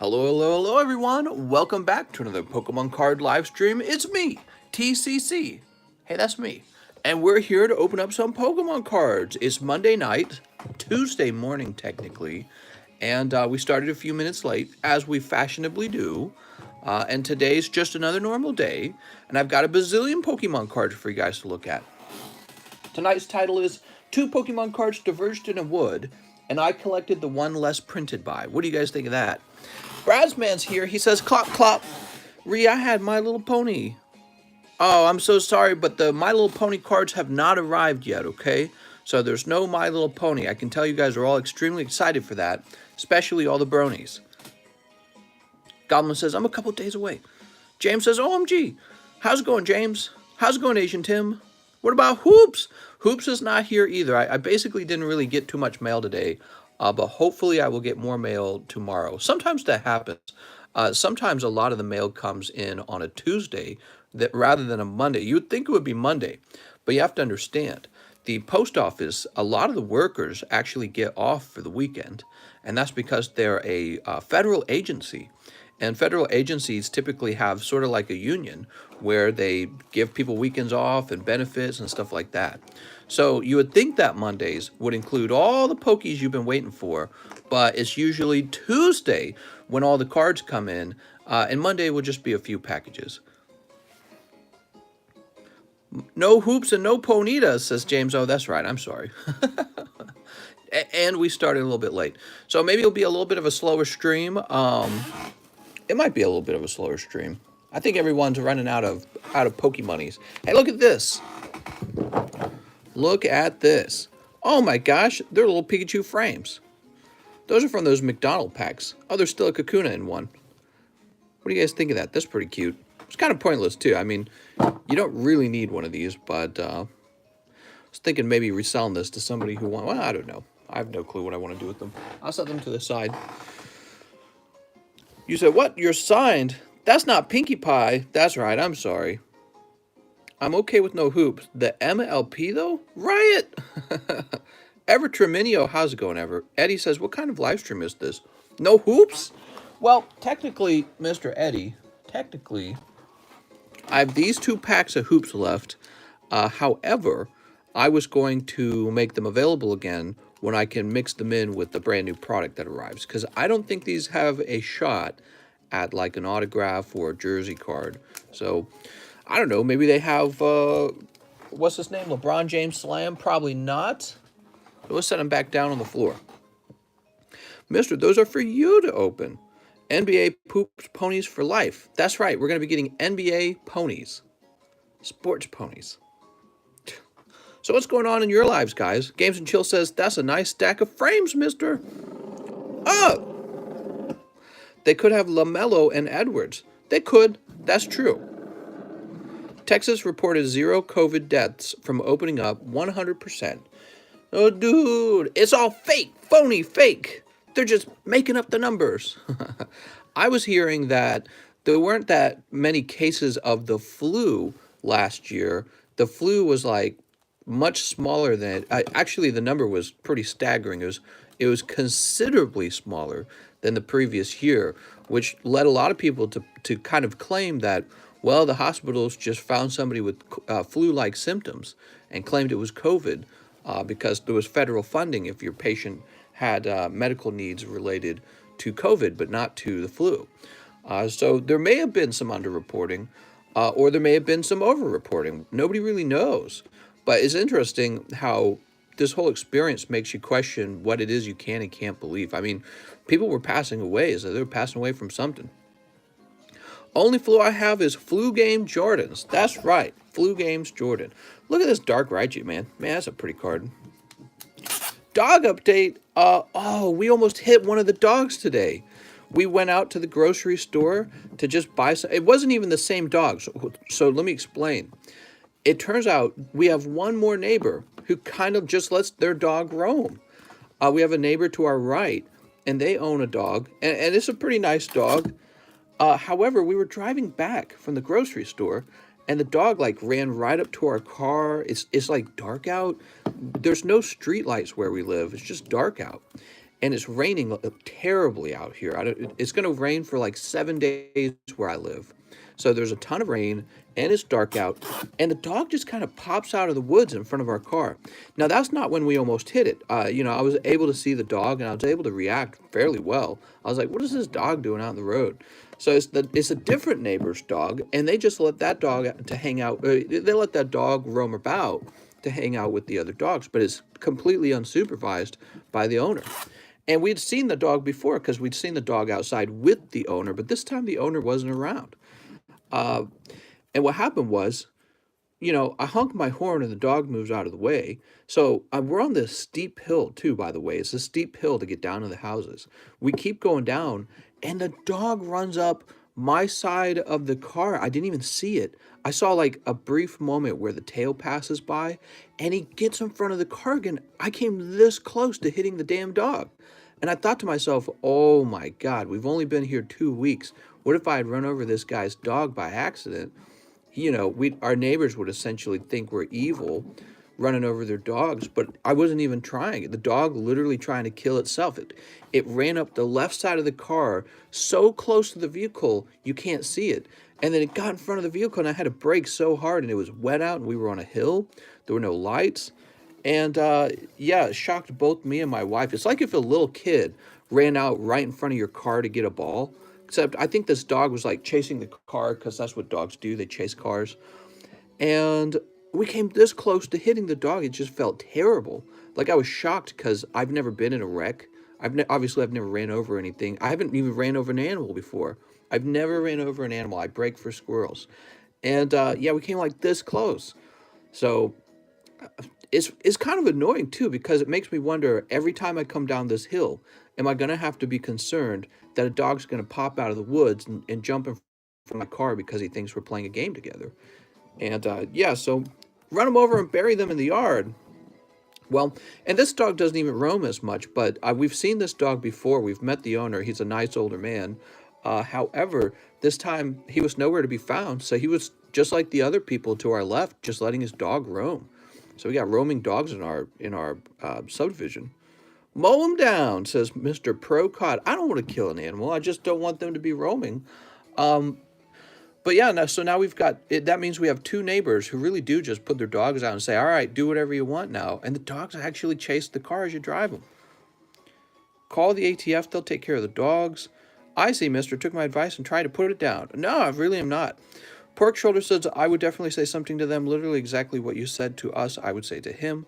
Hello, everyone. Welcome back to another Pokemon Card live stream. It's me, TCC. Hey, that's me. And we're here to open up some Pokemon cards. It's Monday night, Tuesday morning, technically. And we started a few minutes late, as we fashionably do. And today's just another normal day. And I've got a bazillion Pokemon cards for you guys to look at. Tonight's title is Two Pokemon Cards Diverged in a Wood. And I collected the one less printed by. What do you guys think of that? Brasman's here. He says, "Clop, clop. Ree, I had My Little Pony." Oh, I'm so sorry, but the My Little Pony cards have not arrived yet, okay? So there's no My Little Pony. I can tell you guys are all extremely excited for that, especially all the bronies. Goblin says, "I'm a couple days away." James says, "OMG. How's it going, James? How's it going, Asian Tim? What about Hoops?" Hoops is not here either. I basically didn't really get too much mail today. But hopefully I will get more mail tomorrow. Sometimes that happens. Sometimes a lot of the mail comes in on a Tuesday rather than a Monday. You would think it would be Monday, but you have to understand, the post office, a lot of the workers actually get off for the weekend, and that's because they're a federal agency. And federal agencies typically have sort of like a union where they give people weekends off and benefits and stuff like that. So you would think that Mondays would include all the pokies you've been waiting for, but it's usually Tuesday when all the cards come in, and Monday will just be a few packages. No Hoops and no Ponitas, says James. Oh, that's right. I'm sorry. And we started a little bit late. So maybe it'll be a little bit of a slower stream. It might be a little bit of a slower stream. I think everyone's running out of Pokemonies. Hey, look at this. Look at this. Oh my gosh, they're little Pikachu frames. Those are from those McDonald packs. Oh, there's still a Kakuna in one. What do you guys think of that? That's pretty cute. It's kind of pointless too. I mean, you don't really need one of these, but I was thinking maybe reselling this to somebody who wants. Well, I don't know. I have no clue what I want to do with them. I'll set them to the side. You said, "What? You're signed? That's not Pinkie Pie." That's right, I'm sorry. I'm okay with no Hoops. The MLP, though? Riot! Ever Treminio, how's it going, Ever? Eddie says, "What kind of live stream is this? No Hoops?" Well, technically, Mr. Eddie, I have these 2 packs of Hoops left. However, I was going to make them available again when I can mix them in with the brand new product that arrives. Because I don't think these have a shot at like an autograph or a jersey card. So, I don't know. Maybe they have, what's his name? LeBron James Slam? Probably not. So let's set them back down on the floor. Mister, those are for you to open. NBA Poops Ponies for life. That's right. We're going to be getting NBA ponies. Sports ponies. So what's going on in your lives, guys? Games and Chill says, "That's a nice stack of frames, mister." Oh! They could have LaMelo and Edwards. They could. That's true. Texas reported 0 COVID deaths from opening up 100%. Oh, dude. It's all fake. Phony fake. They're just making up the numbers. I was hearing that there weren't that many cases of the flu last year. The flu was like much smaller than actually the number was pretty staggering. It was considerably smaller than the previous year, which led a lot of people to kind of claim that, well, the hospitals just found somebody with flu-like symptoms and claimed it was COVID because there was federal funding if your patient had medical needs related to COVID but not to the flu. So there may have been some underreporting or there may have been some overreporting. Nobody really knows. But it's interesting how this whole experience makes you question what it is you can and can't believe. I mean, people were passing away, so they were passing away from something. Only flu I have is Flu Game Jordans. That's right, Flu Games Jordan. Look at this Dark Raichu, man. Man, that's a pretty card. Dog update. Oh, we almost hit one of the dogs today. We went out to the grocery store to just buy some. It wasn't even the same dog, so let me explain. It turns out we have one more neighbor who kind of just lets their dog roam. We have a neighbor to our right, and they own a dog, and it's a pretty nice dog. However, we were driving back from the grocery store, and the dog like ran right up to our car. It's like dark out. There's no street lights where we live. It's just dark out. and it's raining terribly out here. It's going to rain for like 7 days where I live. So there's a ton of rain and it's dark out, and the dog just kind of pops out of the woods in front of our car. Now, that's not when we almost hit it. I was able to see the dog and I was able to react fairly well. I was like, what is this dog doing out in the road? So it's a different neighbor's dog, and they just let that dog to hang out. They let that dog roam about to hang out with the other dogs, but it's completely unsupervised by the owner. And we'd seen the dog before because we'd seen the dog outside with the owner, but this time the owner wasn't around. Uh, and what happened was, I honk my horn and the dog moves out of the way. So we're on this steep hill too, by the way. It's a steep hill to get down to the houses. We keep going down, and the dog runs up my side of the car. I didn't even see it. I saw like a brief moment where the tail passes by, and he gets in front of the car again. I came this close to hitting the damn dog. And I thought to myself, oh my God, we've only been here 2 weeks. What if I had run over this guy's dog by accident? Our neighbors would essentially think we're evil running over their dogs, but I wasn't even trying. The dog literally trying to kill itself. It ran up the left side of the car so close to the vehicle you can't see it. And then it got in front of the vehicle, and I had to brake so hard, and it was wet out, and we were on a hill. There were no lights. And yeah, it shocked both me and my wife. It's like if a little kid ran out right in front of your car to get a ball. Except I think this dog was like chasing the car, because that's what dogs do. They chase cars. And we came this close to hitting the dog. It just felt terrible. Like, I was shocked because I've never been in a wreck. Obviously I've never ran over anything. I haven't even ran over an animal before. I've never ran over an animal. I brake for squirrels. And yeah, we came like this close. So it's kind of annoying too, because it makes me wonder every time I come down this hill, am I going to have to be concerned that a dog's going to pop out of the woods and jump in front of my car because he thinks we're playing a game together? And yeah, so run them over and bury them in the yard. Well, and this dog doesn't even roam as much, but we've seen this dog before. We've met the owner. He's a nice older man. However, this time he was nowhere to be found, so he was just like the other people to our left, just letting his dog roam. So we got roaming dogs in our subdivision. Mow them down, says Mr. Pro Cod. I don't want to kill an animal. I just don't want them to be roaming. But yeah, so now we've got it. That means we have two neighbors who really do just put their dogs out and say, all right, do whatever you want now. And the dogs actually chase the car as you drive them. Call the ATF. They'll take care of the dogs. I see, mister. Took my advice and tried to put it down. No, I really am not. Pork Shoulder says, I would definitely say something to them. Literally exactly what you said to us, I would say to him.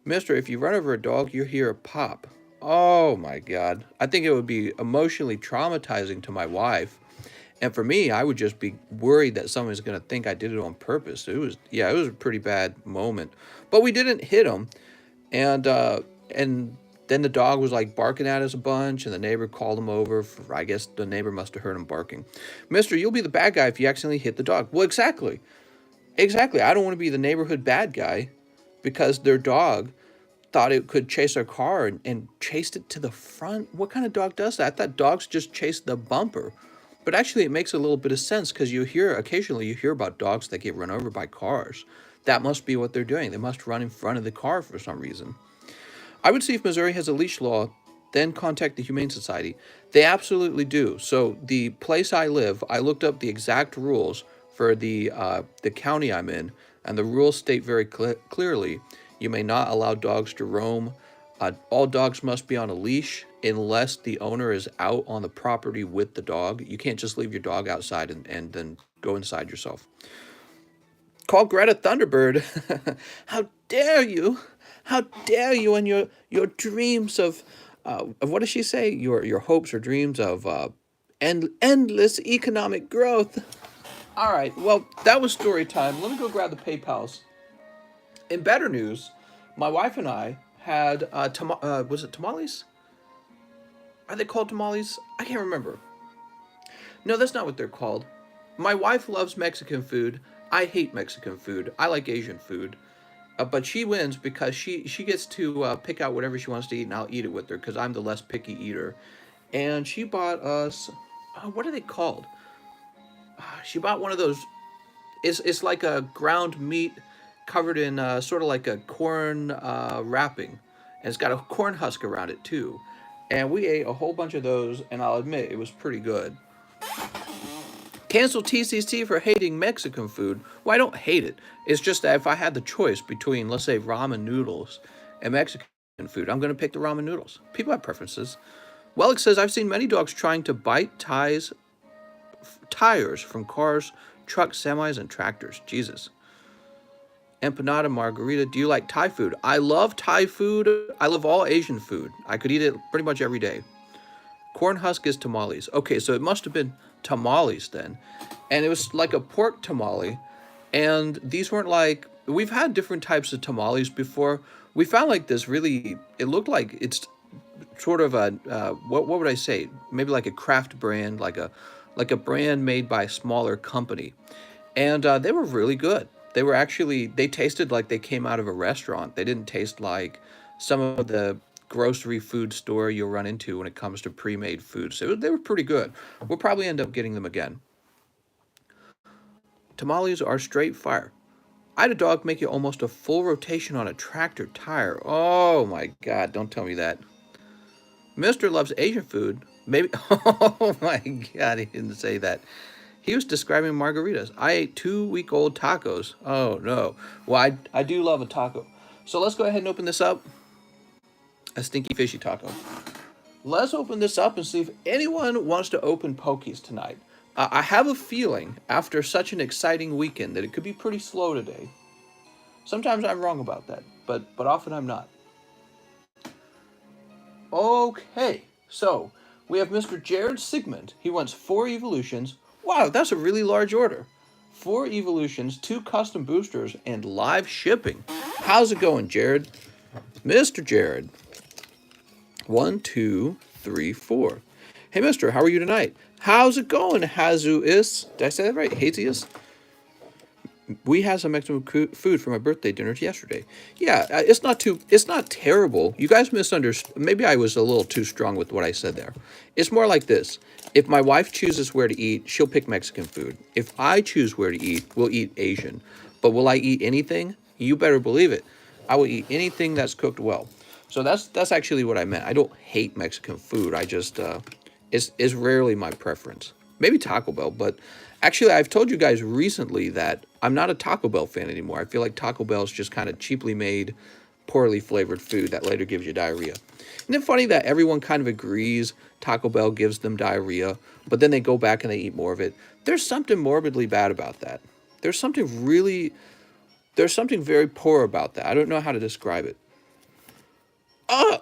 Mister, if you run over a dog, you hear a pop. Oh my God. I think it would be emotionally traumatizing to my wife. And for me, I would just be worried that someone's going to think I did it on purpose. It was a pretty bad moment. But we didn't hit him. And then the dog was like barking at us a bunch, and the neighbor called him over. I guess the neighbor must have heard him barking. Mister, you'll be the bad guy if you accidentally hit the dog. Well, exactly. Exactly. I don't want to be the neighborhood bad guy because their dog thought it could chase our car and chased it to the front. What kind of dog does that? I thought dogs just chase the bumper. But actually, it makes a little bit of sense because occasionally you hear about dogs that get run over by cars. That must be what they're doing. They must run in front of the car for some reason. I would see if Missouri has a leash law, then contact the Humane Society. They absolutely do. So the place I live, I looked up the exact rules for the county I'm in, and the rules state very clearly, you may not allow dogs to roam. All dogs must be on a leash unless the owner is out on the property with the dog. You can't just leave your dog outside and then go inside yourself. Call Greta Thunderbird. How dare you? How dare you and your dreams of what does she say? Your hopes or dreams of endless economic growth. All right, well, that was story time. Let me go grab the PayPals. In better news, my wife and I had was it tamales? Are they called tamales? I can't remember. No, that's not what they're called. My wife loves Mexican food. I hate Mexican food. I like Asian food. But she wins because she gets to pick out whatever she wants to eat, and I'll eat it with her because I'm the less picky eater. And she bought us, what are they called? She bought one of those. It's like a ground meat covered in sort of like a corn wrapping, and it's got a corn husk around it too. And we ate a whole bunch of those, and I'll admit, it was pretty good. Cancel TCC for hating Mexican food. Well, I don't hate it. It's just that if I had the choice between, let's say, ramen noodles and Mexican food, I'm going to pick the ramen noodles. People have preferences. Wellick says, I've seen many dogs trying to bite tires from cars, trucks, semis, and tractors. Jesus. Empanada margarita. Do you like Thai food? I love Thai food. I love all Asian food. I could eat it pretty much every day. Corn husk is tamales. Okay, so it must have been tamales then. And it was like a pork tamale. And these weren't like, we've had different types of tamales before. We found like this really, it looked like it's sort of a, what would I say? Maybe like a craft brand, like a brand made by a smaller company. And they were really good. They were actually, they tasted like they came out of a restaurant. They didn't taste like some of the grocery food store you'll run into when it comes to pre-made food. So they were pretty good. We'll probably end up getting them again. Tamales are straight fire. I had a dog make it almost a full rotation on a tractor tire. Oh my God, don't tell me that. Mister loves Asian food. Maybe, oh my God, he didn't say that. He was describing margaritas. I ate 2-week-old tacos. Oh no. Well, I do love a taco. So let's go ahead and open this up. A stinky fishy taco. Let's open this up and see if anyone wants to open Pokies tonight. I have a feeling after such an exciting weekend that it could be pretty slow today. Sometimes I'm wrong about that, but often I'm not. Okay, so we have Mr. Jared Sigmund. He wants 4 evolutions. Wow, that's a really large order. 4 evolutions, 2 custom boosters, and live shipping. How's it going, Jared? Mr. Jared. 1, 2, 3, 4. Hey, mister, how are you tonight? How's it going, Hazuis? Did I say that right? Hazius? We had some Mexican food for my birthday dinner yesterday. Yeah, it's not terrible. You guys misunderstood. Maybe I was a little too strong with what I said there. It's more like this. If my wife chooses where to eat, she'll pick Mexican food. If I choose where to eat, we'll eat Asian. But will I eat anything? You better believe it. I will eat anything that's cooked well. So that's actually what I meant. I don't hate Mexican food. I just, it's rarely my preference. Maybe Taco Bell, but actually I've told you guys recently that I'm not a Taco Bell fan anymore. I feel like Taco Bell is just kind of cheaply made, poorly flavored food that later gives you diarrhea. Isn't it funny that everyone kind of agrees Taco Bell gives them diarrhea, but then they go back and they eat more of it? There's something morbidly bad about that. There's something very poor about that. I don't know how to describe it.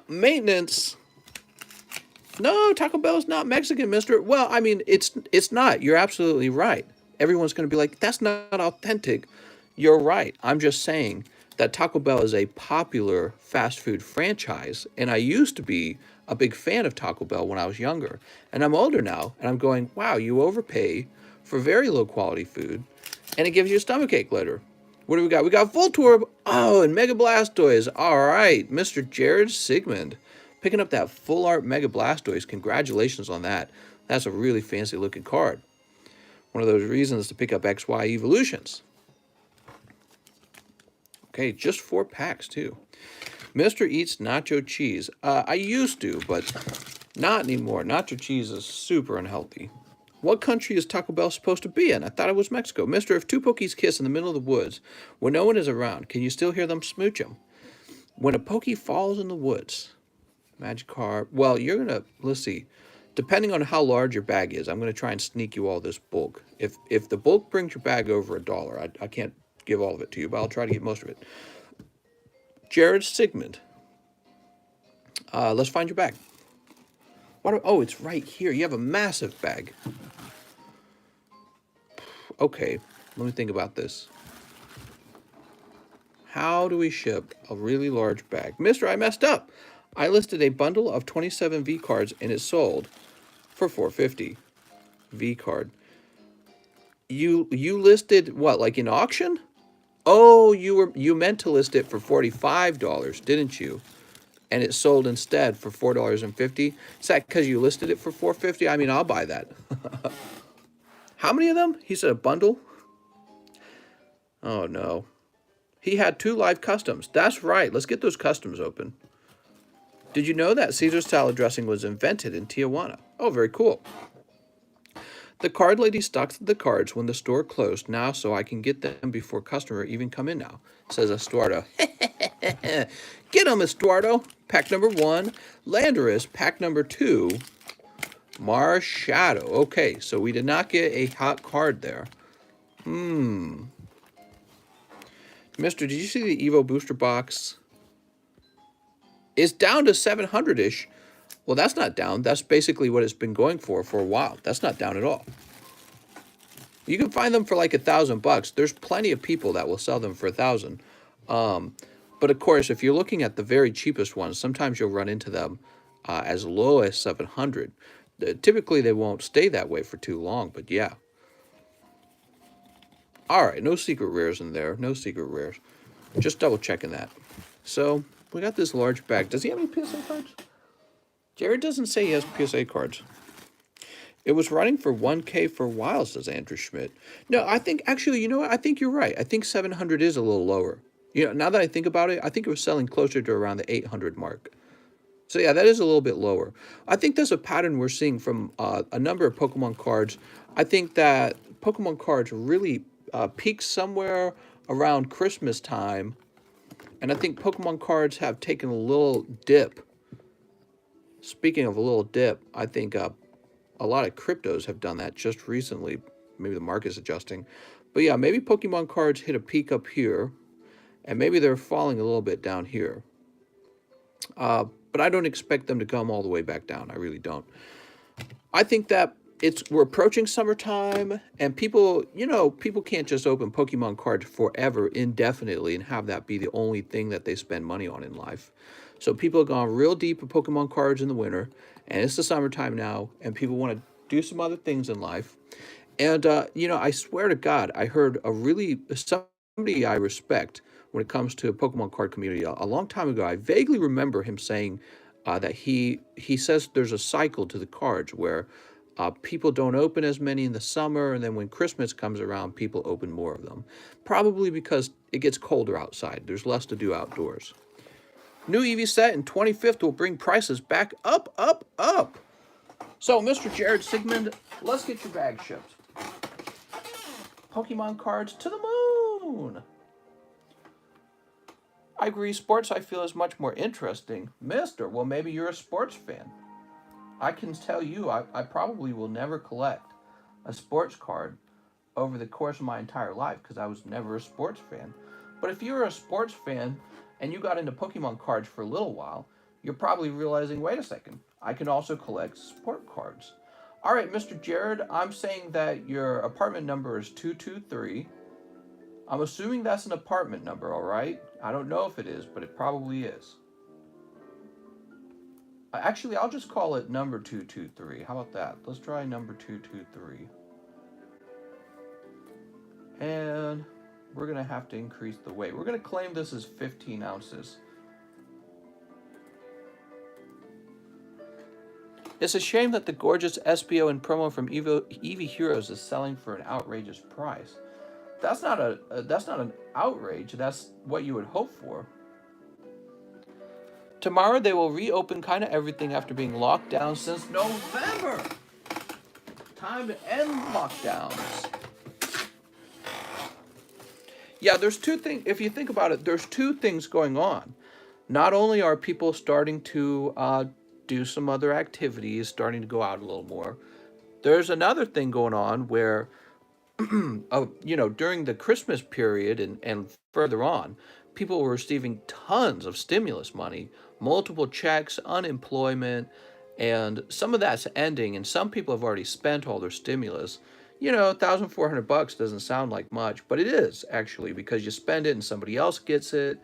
Maintenance. No, Taco Bell's not Mexican, mister. Well, I mean, it's not. You're absolutely right. Everyone's going to be like, that's not authentic. You're right. I'm just saying that Taco Bell is a popular fast food franchise, and I used to be a big fan of Taco Bell when I was younger. And I'm older now, and I'm going, wow, you overpay for very low quality food, and it gives you a stomachache later. What do we got? We got Voltorb. Oh, and Mega Blastoise. All right, Mr. Jared Sigmund. Picking up that full art Mega Blastoise. Congratulations on that. That's a really fancy looking card. One of those reasons to pick up XY evolutions. Okay, just 4 packs too. Mr. eats nacho cheese. I used to, but not anymore. Nacho cheese is super unhealthy. What country is Taco Bell supposed to be in? I thought it was Mexico. Mister, if 2 Pokies kiss in the middle of the woods when no one is around, can you still hear them smooch them? When a Pokie falls in the woods, Magikarp. Well, you're going to, let's see. Depending on how large your bag is, I'm going to try and sneak you all this bulk. If the bulk brings your bag over $1, I can't give all of it to you, but I'll try to get most of it. Jared Sigmund. Let's find your bag. Oh, it's right here. You have a massive bag. Okay, let me think about this. How do we ship a really large bag? Mister, I messed up. I listed a bundle of 27 V cards and it sold for $4.50. V card. You listed what, like in auction? Oh, you meant to list it for $45, didn't you? And it sold instead for $4.50. Is that because you listed it for $4.50? I mean, I'll buy that. How many of them? He said a bundle. Oh no. He had 2 live customs. That's right. Let's get those customs open. Did you know that Caesar salad dressing was invented in Tijuana? Oh, very cool. The card lady stocks the cards when the store closed now so I can get them before customer even come in now, says Estuardo. Get 'em, Estuardo. Pack number 1. Landorus, pack number 2. Marshadow. Okay, so we did not get a hot card there. Mister, did you see the Evo booster box? It's down to 700-ish. Well, that's not down. That's basically what it's been going for a while. That's not down at all. You can find them for like $1,000. There's plenty of people that will sell them for 1,000. But of course, if you're looking at the very cheapest ones, sometimes you'll run into them as low as 700. Typically, they won't stay that way for too long, but yeah. All right, no secret rares in there. No secret rares. Just double checking that. So we got this large bag. Does he have any PSA cards? Jared doesn't say he has PSA cards. It was running for 1K for a while, says Andrew Schmidt. No, I think, actually, you know what? I think you're right. I think 700 is a little lower. You know, now that I think about it, I think it was selling closer to around the 800 mark. So yeah, that is a little bit lower. I think there's a pattern we're seeing from a number of Pokemon cards. I think that Pokemon cards really peak somewhere around Christmas time. And I think Pokemon cards have taken a little dip. Speaking of a little dip, I think a lot of cryptos have done that just recently. Maybe the market's adjusting. But yeah, maybe Pokemon cards hit a peak up here. And maybe they're falling a little bit down here. But I don't expect them to come all the way back down. I really don't. I think that we're approaching summertime, and people, people can't just open Pokemon cards forever, indefinitely, and have that be the only thing that they spend money on in life. So people have gone real deep with Pokemon cards in the winter, and it's the summertime now, and people want to do some other things in life. And, I swear to God, I heard somebody I respect when it comes to a Pokemon card community. A long time ago, I vaguely remember him saying that he says there's a cycle to the cards where people don't open as many in the summer, and then when Christmas comes around, people open more of them. Probably because it gets colder outside. There's less to do outdoors. New EV set in 25th will bring prices back up, up, up. So, Mr. Jared Sigmund, let's get your bag shipped. Pokemon cards to the moon. I agree, sports I feel is much more interesting. Mister, well, maybe you're a sports fan. I can tell you, I probably will never collect a sports card over the course of my entire life because I was never a sports fan. But if you're a sports fan and you got into Pokemon cards for a little while, you're probably realizing, wait a second, I can also collect sport cards. All right, Mr. Jared, I'm saying that your apartment number is 223. I'm assuming that's an apartment number, all right? I don't know if it is, but it probably is. Actually, I'll just call it number 223. How about that? Let's try number 223. And we're going to have to increase the weight. We're going to claim this as 15 ounces. It's a shame that the gorgeous SBO and promo from Eevee Heroes is selling for an outrageous price. That's not an outrage. That's what you would hope for. Tomorrow they will reopen kind of everything after being locked down since November. Time to end lockdowns. Yeah, there's two things. If you think about it, there's two things going on. Not only are people starting to do some other activities, starting to go out a little more, there's another thing going on where, during the Christmas period and further on, people were receiving tons of stimulus money, multiple checks, unemployment, and some of that's ending, and some people have already spent all their stimulus. $1,400 doesn't sound like much, but it is actually, because you spend it and somebody else gets it,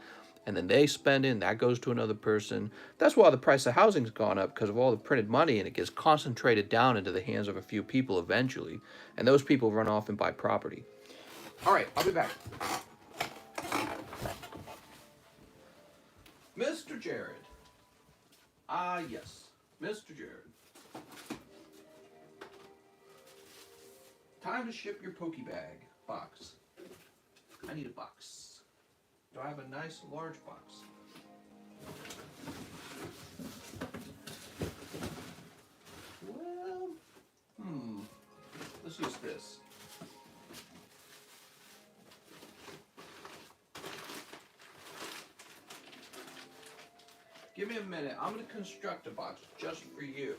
and then they spend it and that goes to another person. That's why the price of housing's gone up, because of all the printed money, and it gets concentrated down into the hands of a few people eventually, and those people run off and buy property. All right, I'll be back. Mr. Jared. Yes, Mr. Jared. Time to ship your Pokebag box. I need a box. Do I have a nice large box? Let's use this. Give me a minute. I'm going to construct a box just for you.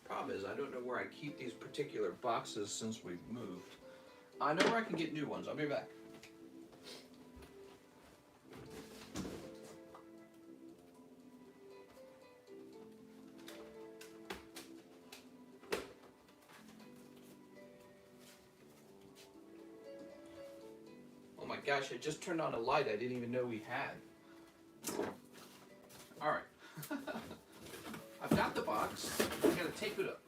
Problem is, I don't know where I keep these particular boxes since we've moved. I know where I can get new ones. I'll be back. Oh my gosh, I just turned on a light I didn't even know we had. All right. I've got the box. I gotta tape it up.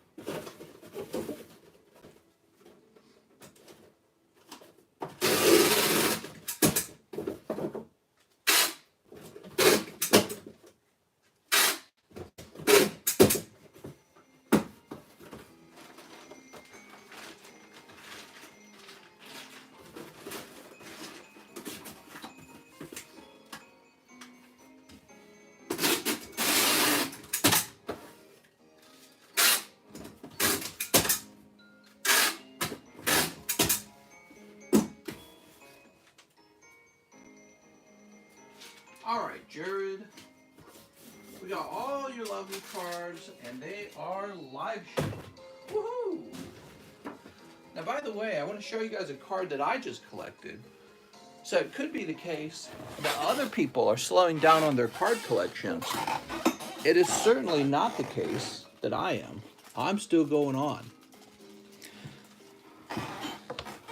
All right, Jared. We got all your lovely cards, and they are live show. Woohoo! Now, by the way, I want to show you guys a card that I just collected. So it could be the case that other people are slowing down on their card collections. It is certainly not the case that I am. I'm still going on.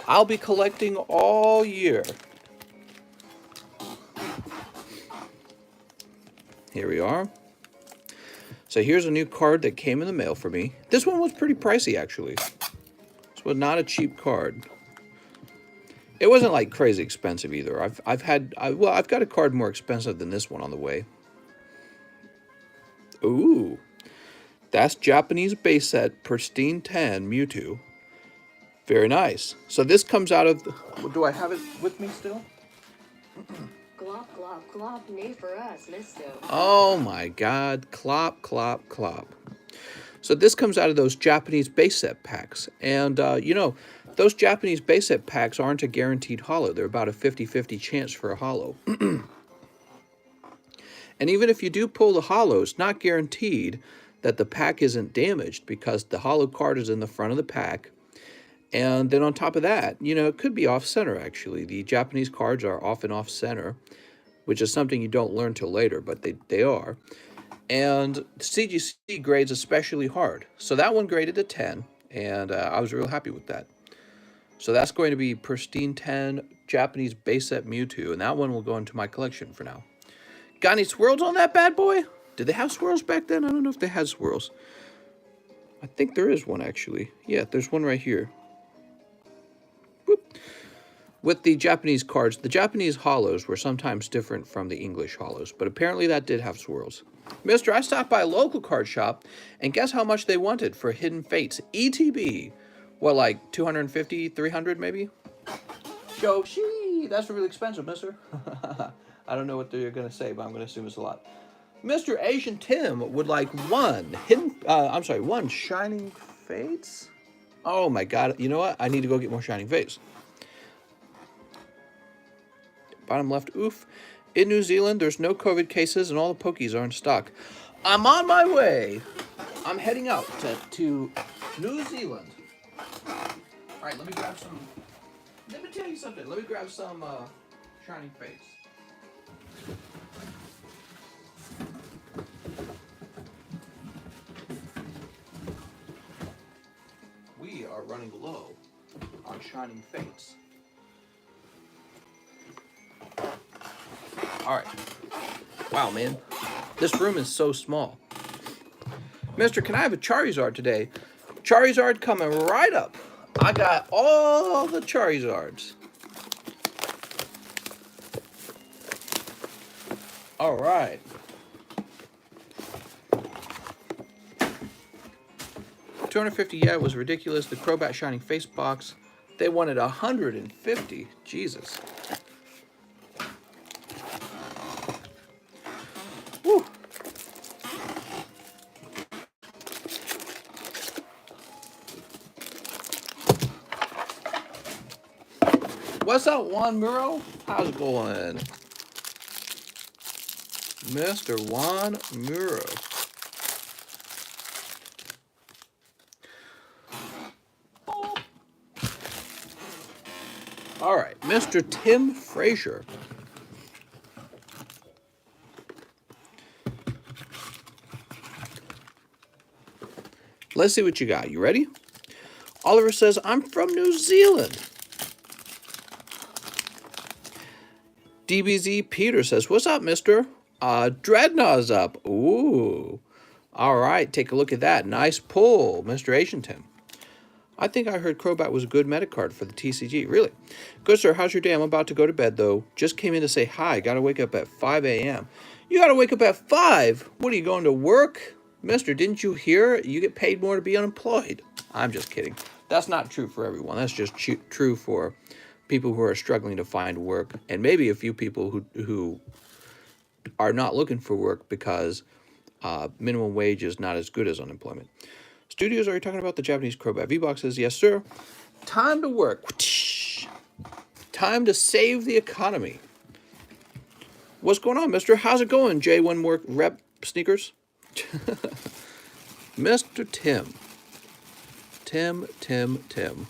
I'll be collecting all year. Here we are. So here's a new card that came in the mail for me. This one was pretty pricey, actually. This was not a cheap card. It wasn't like crazy expensive either. I've got a card more expensive than this one on the way. Ooh, that's Japanese base set Pristine 10 Mewtwo. Very nice. So this comes out of. Do I have it with me still? Glop, glop, glop, nay for us, misto. Oh my god, clop, clop, clop. So this comes out of those Japanese base set packs. And, you know, those Japanese base set packs aren't a guaranteed holo. They're about a 50-50 chance for a holo. And even if you do pull the holo, it's not guaranteed that the pack isn't damaged because the holo card is in the front of the pack. And then on top of that, you know, it could be off-center, actually. The Japanese cards are often off-center, which is something you don't learn till later, but they are. And CGC grades especially hard. So that one graded a 10, and I was real happy with that. So that's going to be Pristine 10 Japanese base set Mewtwo, and that one will go into my collection for now. Got any swirls on that bad boy? Did they have swirls back then? I don't know if they had swirls. I think there is one, actually. Yeah, there's one right here. Whoop. With the Japanese cards, the Japanese holos were sometimes different from the English holos, but apparently that did have swirls. Mister, I stopped by a local card shop, and guess how much they wanted for Hidden Fates ETB? What, like 250, 300 maybe? Yoshi, that's really expensive, mister. I don't know what they're going to say, but I'm going to assume it's a lot. Mr. Asian Tim would like one Shining Fates? Oh my god, you know what? I need to go get more Shining Fates. Bottom left, oof. In New Zealand, there's no COVID cases and all the Pokies are in stock. I'm on my way. I'm heading out to New Zealand. All right, let me grab some. Let me tell you something. Let me grab some Shining Fates. We are running low on Shining Fates. Alright. Wow, man. This room is so small. Mister, can I have a Charizard today? Charizard coming right up. I got all the Charizards. Alright. $250, yeah, it was ridiculous. The Crobat Shining Face box, They wanted 150. Jesus. Whew. What's up, Juan Muro? How's it going? Mr. Juan Muro. All right, Mr. Tim Frazier. Let's see what you got. You ready? Oliver says, I'm from New Zealand. DBZ Peter says, what's up, mister? Dreadnought's up. Ooh. All right, take a look at that. Nice pull, Mr. Asian Tim. I think I heard Crobat was a good meta card for the TCG. Really? Good, sir. How's your day? I'm about to go to bed, though. Just came in to say hi. Got to wake up at 5 a.m. You got to wake up at 5? What, are you going to work? Mister, didn't you hear? You get paid more to be unemployed. I'm just kidding. That's not true for everyone. That's just true for people who are struggling to find work. And maybe a few people who are not looking for work because minimum wage is not as good as unemployment. Studios, are you talking about the Japanese Crobat? V-Box says, yes, sir. Time to work. Time to save the economy. What's going on, mister? How's it going, J1 More Rep Sneakers? Mr. Tim. Tim.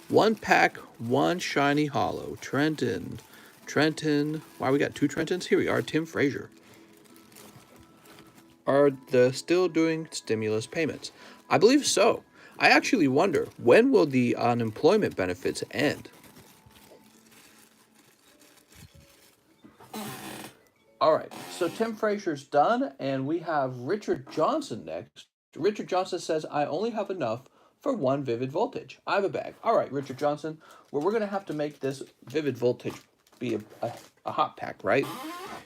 One pack, one shiny hollow. Trenton. Why we got two Trentons? Here we are, Tim Frazier. Are they still doing stimulus payments? I believe so. I actually wonder, when will the unemployment benefits end? All right, so Tim Frazier's done, and we have Richard Johnson next. Richard Johnson says, I only have enough for one Vivid Voltage. I have a bag. All right, Richard Johnson, well, we're going to have to make this Vivid Voltage be a hot pack, right?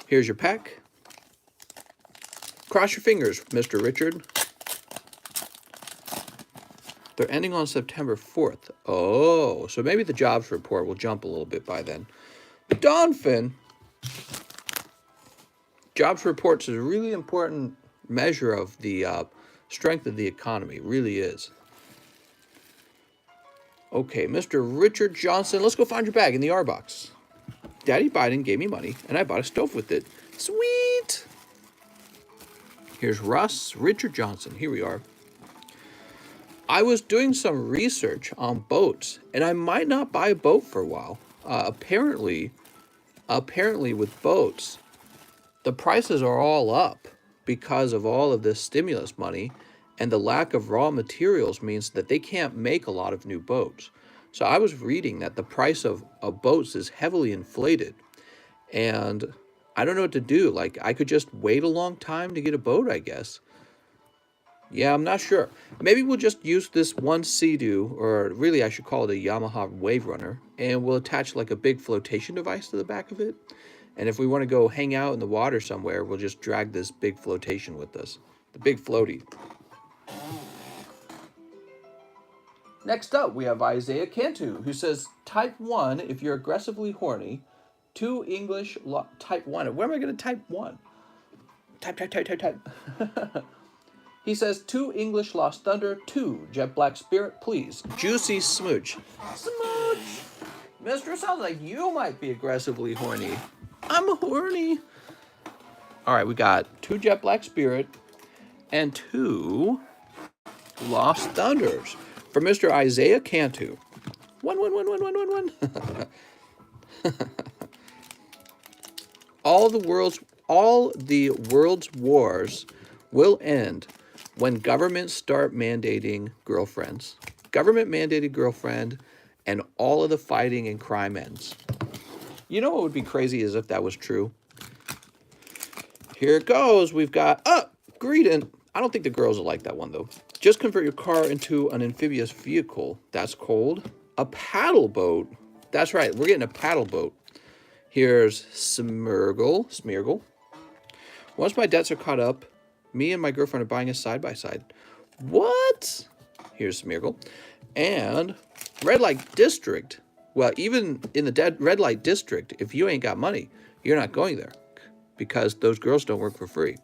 Here's your pack. Cross your fingers, Mr. Richard. They're ending on September 4th. Oh, so maybe the jobs report will jump a little bit by then. But Donphin, jobs reports is a really important measure of the strength of the economy. It really is. Okay, Mr. Richard Johnson, let's go find your bag in the R box. Daddy Biden gave me money, and I bought a stove with it. Sweet! Here's Russ, Richard Johnson. Here we are. I was doing some research on boats, and I might not buy a boat for a while. Apparently with boats, the prices are all up because of all of this stimulus money, and the lack of raw materials means that they can't make a lot of new boats. So I was reading that the price of boats is heavily inflated, and I don't know what to do. Like, I could just wait a long time to get a boat, I guess. Yeah, I'm not sure. Maybe we'll just use this one Sea-Doo, or really I should call it a Yamaha Wave Runner, and we'll attach like a big flotation device to the back of it. And if we want to go hang out in the water somewhere, we'll just drag this big flotation with us. The big floaty. Next up, we have Isaiah Cantu, who says, type 1 if you're aggressively horny. 2 English, type 1. Where am I going to type 1? Type. He says, 2 English Lost Thunder, 2 Jet Black Spirit, please. Juicy Smooch. Smooch! Mister, sounds like you might be aggressively horny. I'm horny. All right, we got 2 Jet Black Spirit and 2 Lost Thunders for Mr. Isaiah Cantu. 1. All the world's wars will end when governments start mandating girlfriends. Government mandated girlfriend, and all of the fighting and crime ends. You know what would be crazy is if that was true. Here it goes. We've got Greedent. I don't think the girls will like that one though. Just convert your car into an amphibious vehicle. That's cold. A paddle boat. That's right. We're getting a paddle boat. Here's Smeargle. Once my debts are caught up, me and my girlfriend are buying a side-by-side. What? Here's Smeargle. And red light district, well, even in the red light district, if you ain't got money, you're not going there because those girls don't work for free.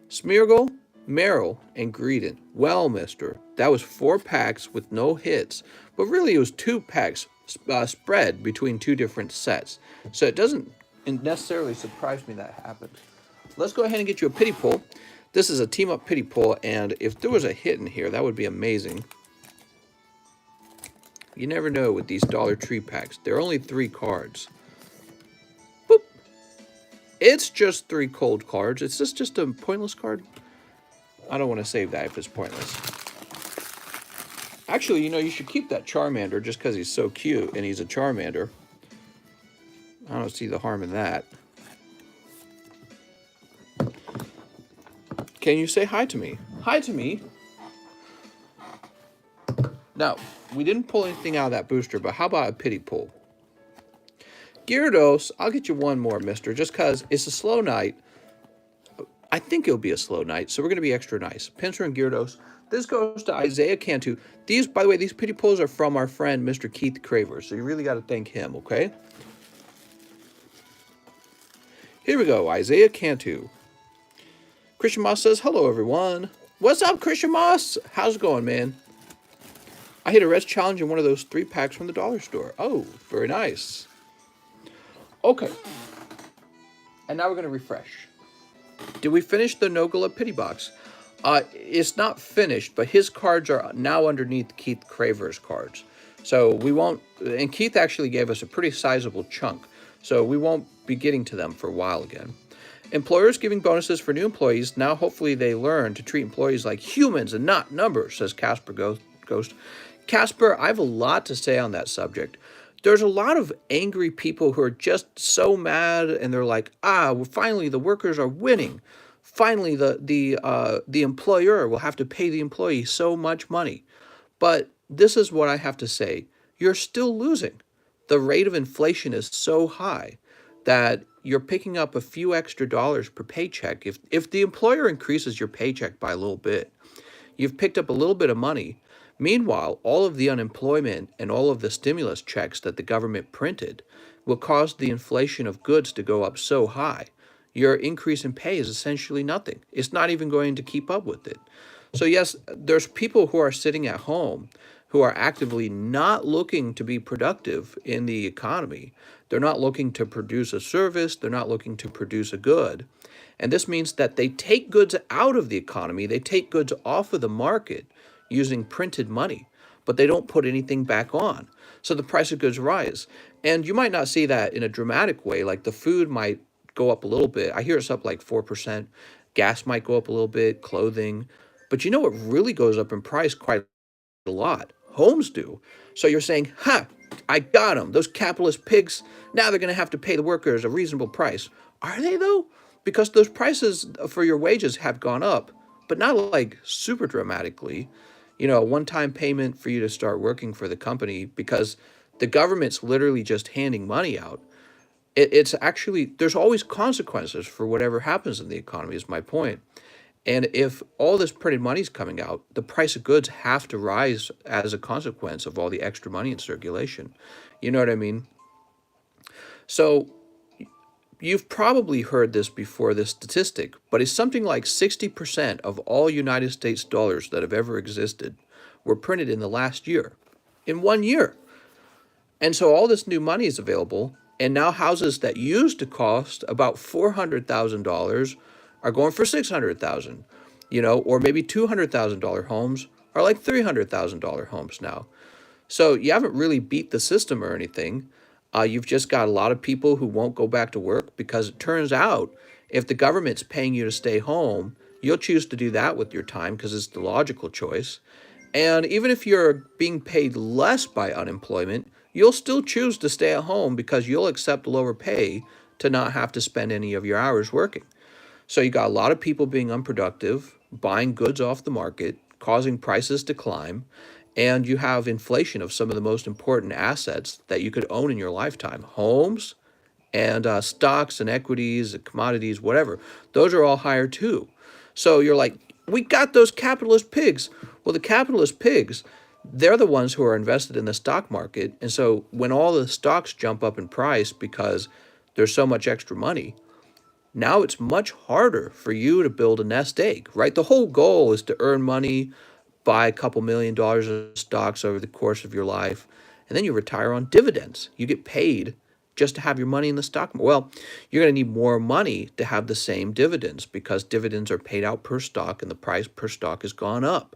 Smeargle, Merrill, and Greedon. Well, mister, that was 4 packs with no hits, but really it was 2 packs spread between 2 different sets. So it doesn't necessarily surprise me that happened. Let's go ahead and get you a pity pull. This is a team up pity pull, and if there was a hit in here, that would be amazing. You never know with these Dollar Tree packs. There are only 3 cards. Boop. It's just 3 cold cards. Is this just a pointless card? I don't want to save that if it's pointless. Actually, you know, you should keep that Charmander just because he's so cute and he's a Charmander. I don't see the harm in that. Can you say hi to me? Hi to me. Now, we didn't pull anything out of that booster, but how about a pity pull? Gyarados, I'll get you one more, mister, just because it's a slow night. I think it'll be a slow night, so we're going to be extra nice. Pinsir and Gyarados. This goes to Isaiah Cantu. These, by the way, these pity pulls are from our friend, Mr. Keith Craver, so you really got to thank him, okay? Here we go, Isaiah Cantu. Christian Moss says, hello, everyone. What's up, Christian Moss? How's it going, man? I hit a res challenge in one of those 3 packs from the dollar store. Oh, very nice. Okay. And now we're going to refresh. Did we finish the Nogala pity box? It's not finished, but his cards are now underneath Keith Craver's cards. So we won't, and Keith actually gave us a pretty sizable chunk. So we won't be getting to them for a while again. Employers giving bonuses for new employees. Now hopefully they learn to treat employees like humans and not numbers, says Casper Ghost. Casper, I have a lot to say on that subject. There's a lot of angry people who are just so mad, and they're like, well, finally the workers are winning. Finally, the employer will have to pay the employee so much money. But this is what I have to say. You're still losing. The rate of inflation is so high that you're picking up a few extra dollars per paycheck. If the employer increases your paycheck by a little bit, you've picked up a little bit of money. Meanwhile, all of the unemployment and all of the stimulus checks that the government printed will cause the inflation of goods to go up so high. Your increase in pay is essentially nothing. It's not even going to keep up with it. So yes, there's people who are sitting at home who are actively not looking to be productive in the economy. They're not looking to produce a service. They're not looking to produce a good. And this means that they take goods out of the economy. They take goods off of the market using printed money, but they don't put anything back on. So the price of goods rise. And you might not see that in a dramatic way, like the food might go up a little bit. I hear it's up like 4%. Gas might go up a little bit, clothing. But you know what really goes up in price quite a lot? Homes do. So you're saying, I got them. Those capitalist pigs, now they're going to have to pay the workers a reasonable price. Are they though? Because those prices for your wages have gone up, but not like super dramatically. You know, a one-time payment for you to start working for the company because the government's literally just handing money out. It's actually, there's always consequences for whatever happens in the economy is my point. And if all this printed money is coming out, the price of goods have to rise as a consequence of all the extra money in circulation. You know what I mean? So you've probably heard this before, this statistic, but it's something like 60% of all United States dollars that have ever existed were printed in the last year, in 1 year. And so all this new money is available, and now houses that used to cost about $400,000 are going for $600,000, you know, or maybe $200,000 homes are like $300,000 homes now. So you haven't really beat the system or anything. You've just got a lot of people who won't go back to work because it turns out if the government's paying you to stay home, you'll choose to do that with your time because it's the logical choice. And even if you're being paid less by unemployment, you'll still choose to stay at home because you'll accept lower pay to not have to spend any of your hours working. So you got a lot of people being unproductive, buying goods off the market, causing prices to climb, and you have inflation of some of the most important assets that you could own in your lifetime. Homes and stocks and equities and commodities, whatever. Those are all higher too. So you're like, we got those capitalist pigs. Well, the capitalist pigs, they're the ones who are invested in the stock market. And so when all the stocks jump up in price because there's so much extra money, now it's much harder for you to build a nest egg, right? The whole goal is to earn money, buy a couple $1 million of stocks over the course of your life, and then you retire on dividends. You get paid just to have your money in the stock market. Well, you're going to need more money to have the same dividends because dividends are paid out per stock and the price per stock has gone up.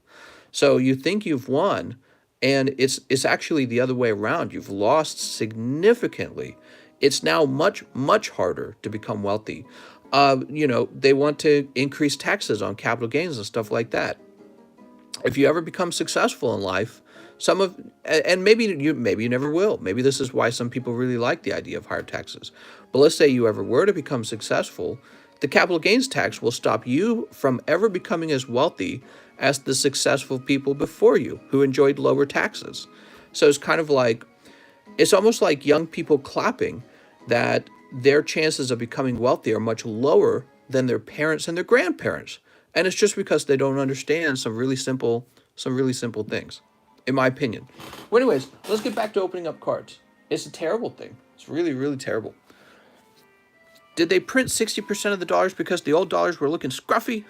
So you think you've won, and it's actually the other way around. You've lost significantly. It's now much harder to become wealthy. They want to increase taxes on capital gains and stuff like that. If you ever become successful in life, some of and maybe you never will. Maybe this is why some people really like the idea of higher taxes. But let's say you ever were to become successful, the capital gains tax will stop you from ever becoming as wealthy as the successful people before you who enjoyed lower taxes. So it's almost like young people clapping that their chances of becoming wealthy are much lower than their parents and their grandparents. And it's just because they don't understand some really simple things, in my opinion. Well, anyways, let's get back to opening up cards. It's a terrible thing. It's really, really terrible. Did they print 60% of the dollars because the old dollars were looking scruffy?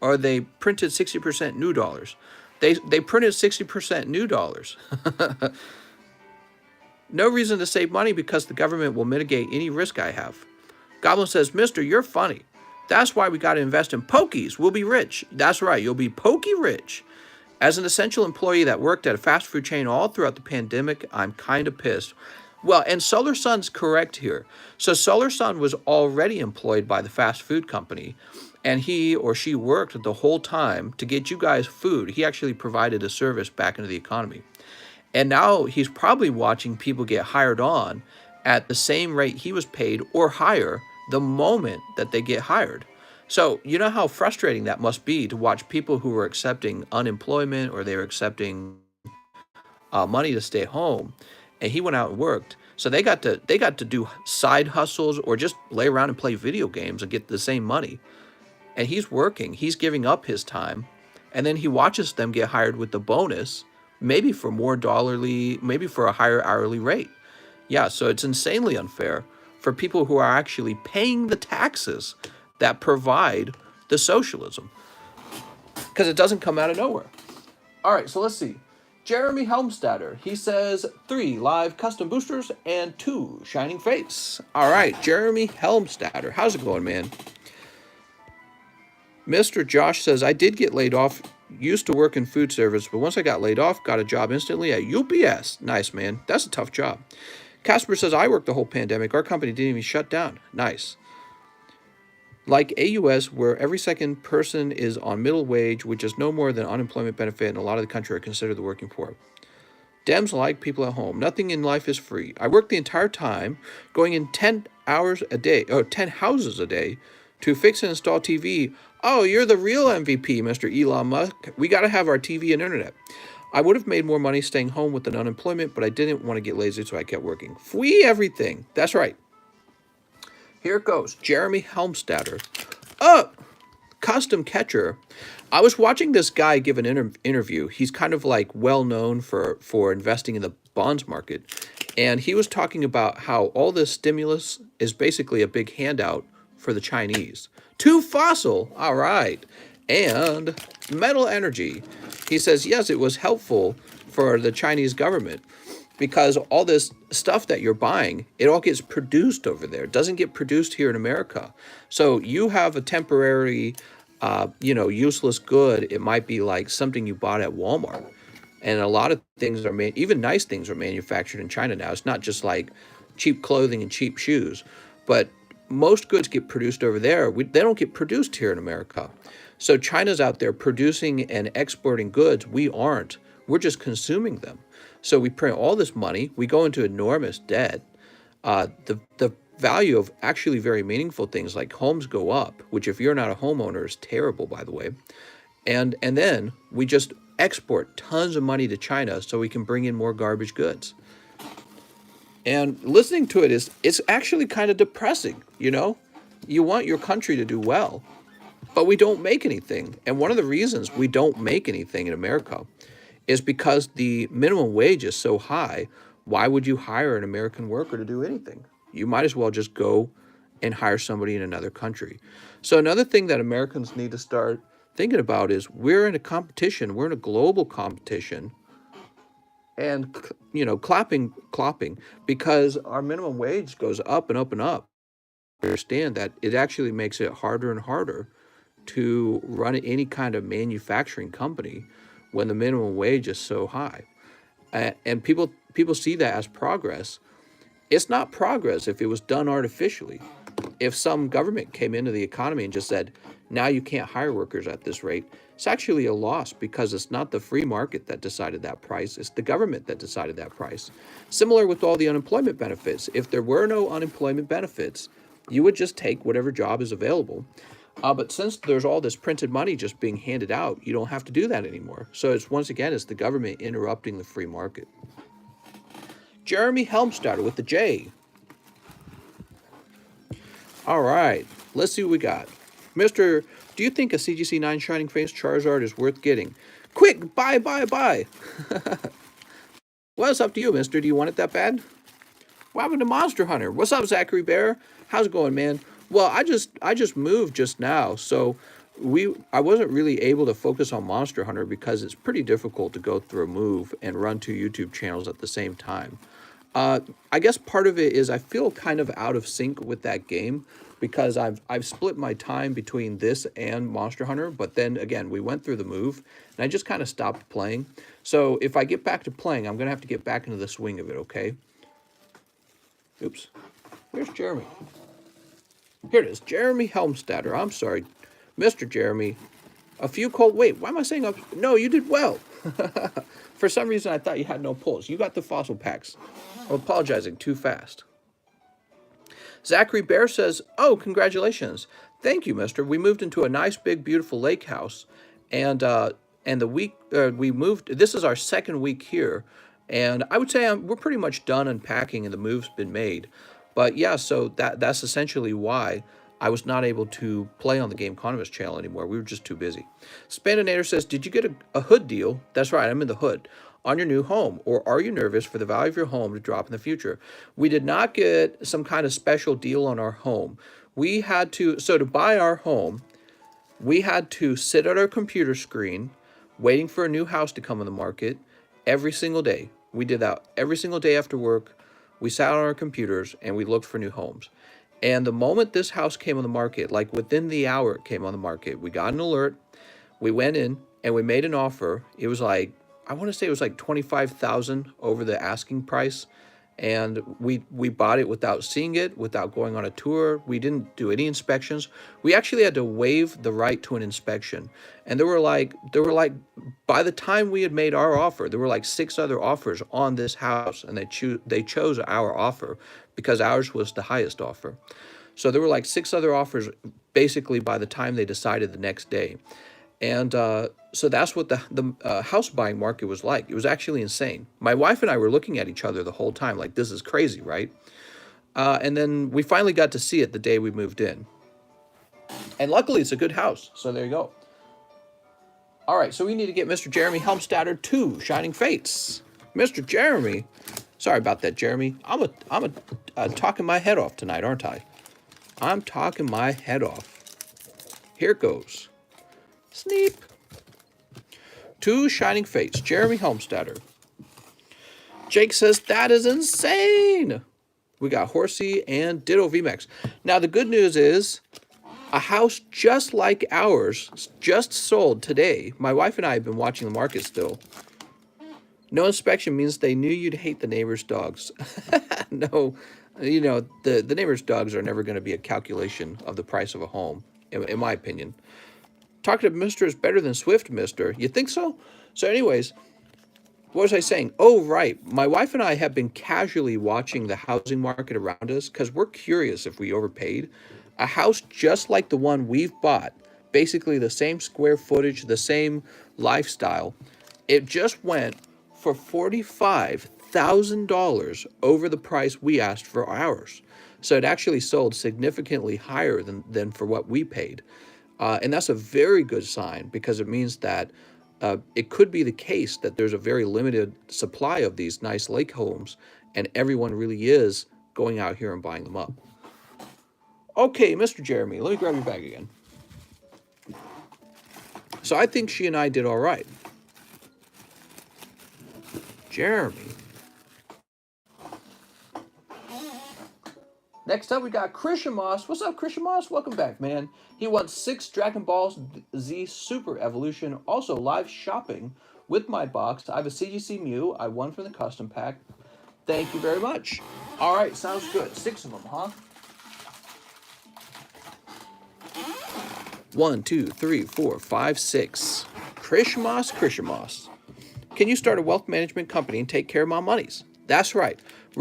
Or they printed 60% new dollars? They printed 60% new dollars. No reason to save money because the government will mitigate any risk I have. Goblin says, Mister, you're funny. That's why we got to invest in Pokies. We'll be rich. That's right. You'll be pokey rich. As an essential employee that worked at a fast food chain all throughout the pandemic, I'm kind of pissed. Well, and Solar Sun's correct here. So Solar Sun was already employed by the fast food company, and he or she worked the whole time to get you guys food. He actually provided a service back into the economy. And now he's probably watching people get hired on at the same rate he was paid or higher the moment that they get hired. So you know how frustrating that must be to watch people who were accepting unemployment or they were accepting money to stay home, and he went out and worked. So they got to do side hustles or just lay around and play video games and get the same money. And he's working, he's giving up his time, and then he watches them get hired with the bonus, maybe for more dollarly, maybe for a higher hourly rate. Yeah, so it's insanely unfair for people who are actually paying the taxes that provide the socialism, because it doesn't come out of nowhere. All right, so let's see. Jeremy Helmstadter, he says 3 live custom boosters and 2 shining face. All right, Jeremy Helmstadter, how's it going, man? Mr. Josh says, I did get laid off. Used to work in food service, but once I got laid off, got a job instantly at UPS. Nice, man. That's a tough job. Casper says, I worked the whole pandemic. Our company didn't even shut down. Nice. Like AUS, where every second person is on middle wage, which is no more than unemployment benefit, and a lot of the country are considered the working poor. Dems like people at home. Nothing in life is free. I worked the entire time, going in 10 hours a day, 10 houses a day, to fix and install TV. Oh, you're the real MVP, Mr. Elon Musk. We got to have our TV and internet. I would have made more money staying home with an unemployment, but I didn't want to get lazy, so I kept working. Free everything. That's right. Here it goes. Jeremy Helmstadter. Custom catcher. I was watching this guy give an interview. He's kind of like well known for investing in the bonds market. And he was talking about how all this stimulus is basically a big handout for the Chinese. Too fossil. All right. And metal energy. He says, yes, it was helpful for the Chinese government because all this stuff that you're buying, it all gets produced over there. It doesn't get produced here in America. So you have a temporary, useless good. It might be like something you bought at Walmart. And a lot of things are made, even nice things are manufactured in China now. It's not just like cheap clothing and cheap shoes, but most goods get produced over there. They don't get produced here in America. So China's out there producing and exporting goods. We aren't. We're just consuming them. So we print all this money. We go into enormous debt. The value of actually very meaningful things like homes go up, which if you're not a homeowner is terrible, by the way. And then we just export tons of money to China so we can bring in more garbage goods. And listening to it it's actually kind of depressing, you know? You want your country to do well, but we don't make anything. And one of the reasons we don't make anything in America is because the minimum wage is so high. Why would you hire an American worker to do anything? You might as well just go and hire somebody in another country. So another thing that Americans need to start thinking about is we're in a competition, we're in a global competition, and clapping because our minimum wage goes up and up and up. Understand that it actually makes it harder and harder to run any kind of manufacturing company when the minimum wage is so high. And people see that as progress. It's not progress if it was done artificially. If some government came into the economy and just said, now you can't hire workers at this rate, it's actually a loss because it's not the free market that decided that price, it's the government that decided that price. Similar with all the unemployment benefits. If there were no unemployment benefits, you would just take whatever job is available. But since there's all this printed money just being handed out, you don't have to do that anymore. So it's once again, it's the government interrupting the free market. Jeremy Helmstadter with the J. All right, let's see what we got. Mr. Do you think a CGC 9 Shining Face Charizard is worth getting? Quick, buy. Well, it's up to you, mister. Do you want it that bad? What happened to Monster Hunter? What's up, Zachary Bear? How's it going, man? Well, I just moved just now, so I wasn't really able to focus on Monster Hunter because it's pretty difficult to go through a move and run 2 YouTube channels at the same time. I guess part of it is I feel kind of out of sync with that game because I've split my time between this and Monster Hunter, but then again, we went through the move and I just kind of stopped playing. So if I get back to playing, I'm going to have to get back into the swing of it, okay? Oops. Where's Jeremy? Here it is, Jeremy Helmstadter. I'm sorry, Mr. Jeremy. Wait, why am I saying up? No, you did well. For some reason, I thought you had no pulls. You got the fossil packs. I'm apologizing too fast. Zachary Bear says, oh, congratulations. Thank you, mister. We moved into a nice, big, beautiful lake house. And the week we moved, this is our second week here. And I would say we're pretty much done unpacking and the move's been made. But yeah, so that's essentially why I was not able to play on the TheCardconomist channel anymore. We were just too busy. Spandinator says, did you get a hood deal? That's right, I'm in the hood. On your new home, or are you nervous for the value of your home to drop in the future? We did not get some kind of special deal on our home. So to buy our home, we had to sit at our computer screen waiting for a new house to come on the market every single day. We did that every single day after work. We sat on our computers and we looked for new homes. And the moment this house came on the market, like within the hour it came on the market, we got an alert, we went in and we made an offer. It was like, I want to say it was like $25,000 over the asking price. And we bought it without seeing it, without going on a tour. We didn't do any inspections. We actually had to waive the right to an inspection. And there were like, by the time we had made our offer, there were like 6 other offers on this house, and they chose our offer because ours was the highest offer. So there were like 6 other offers basically by the time they decided the next day. And so that's what the house buying market was like. It was actually insane. My wife and I were looking at each other the whole time like, this is crazy, right? And then we finally got to see it the day we moved in. And luckily, it's a good house. So there you go. All right, so we need to get Mr. Jeremy Helmstadter 2 Shining Fates. Mr. Jeremy. Sorry about that, Jeremy. I'm talking my head off tonight, aren't I? I'm talking my head off. Here it goes. Sneep. 2 Shining Fates, Jeremy Helmstadter. Jake says, that is insane. We got Horsey and Ditto VMAX. Now, the good news is a house just like ours just sold today. My wife and I have been watching the market still. No inspection means they knew you'd hate the neighbor's dogs. No, the neighbor's dogs are never going to be a calculation of the price of a home, in my opinion. Talking to Mister is better than Swift, Mister. You think so? So anyways, what was I saying? Oh, right. My wife and I have been casually watching the housing market around us because we're curious if we overpaid. A house just like the one we've bought, basically the same square footage, the same lifestyle, it just went for $45,000 over the price we asked for ours. So it actually sold significantly higher than for what we paid. And that's a very good sign because it means that it could be the case that there's a very limited supply of these nice lake homes, and everyone really is going out here and buying them up. Okay, Mr. Jeremy, let me grab your bag again. So I think she and I did all right. Jeremy. Next up, we got Christian Moss. What's up, Christian Moss? Welcome back, man. He wants 6 Dragon Ball Z Super Evolution. Also, live shopping with my box. I have a CGC Mew. I won from the custom pack. Thank you very much. All right, sounds good. 6 of them, huh? 1, 2, 3, 4, 5, 6. Christian Moss, Christian Moss. Can you start a wealth management company and take care of my monies? That's right.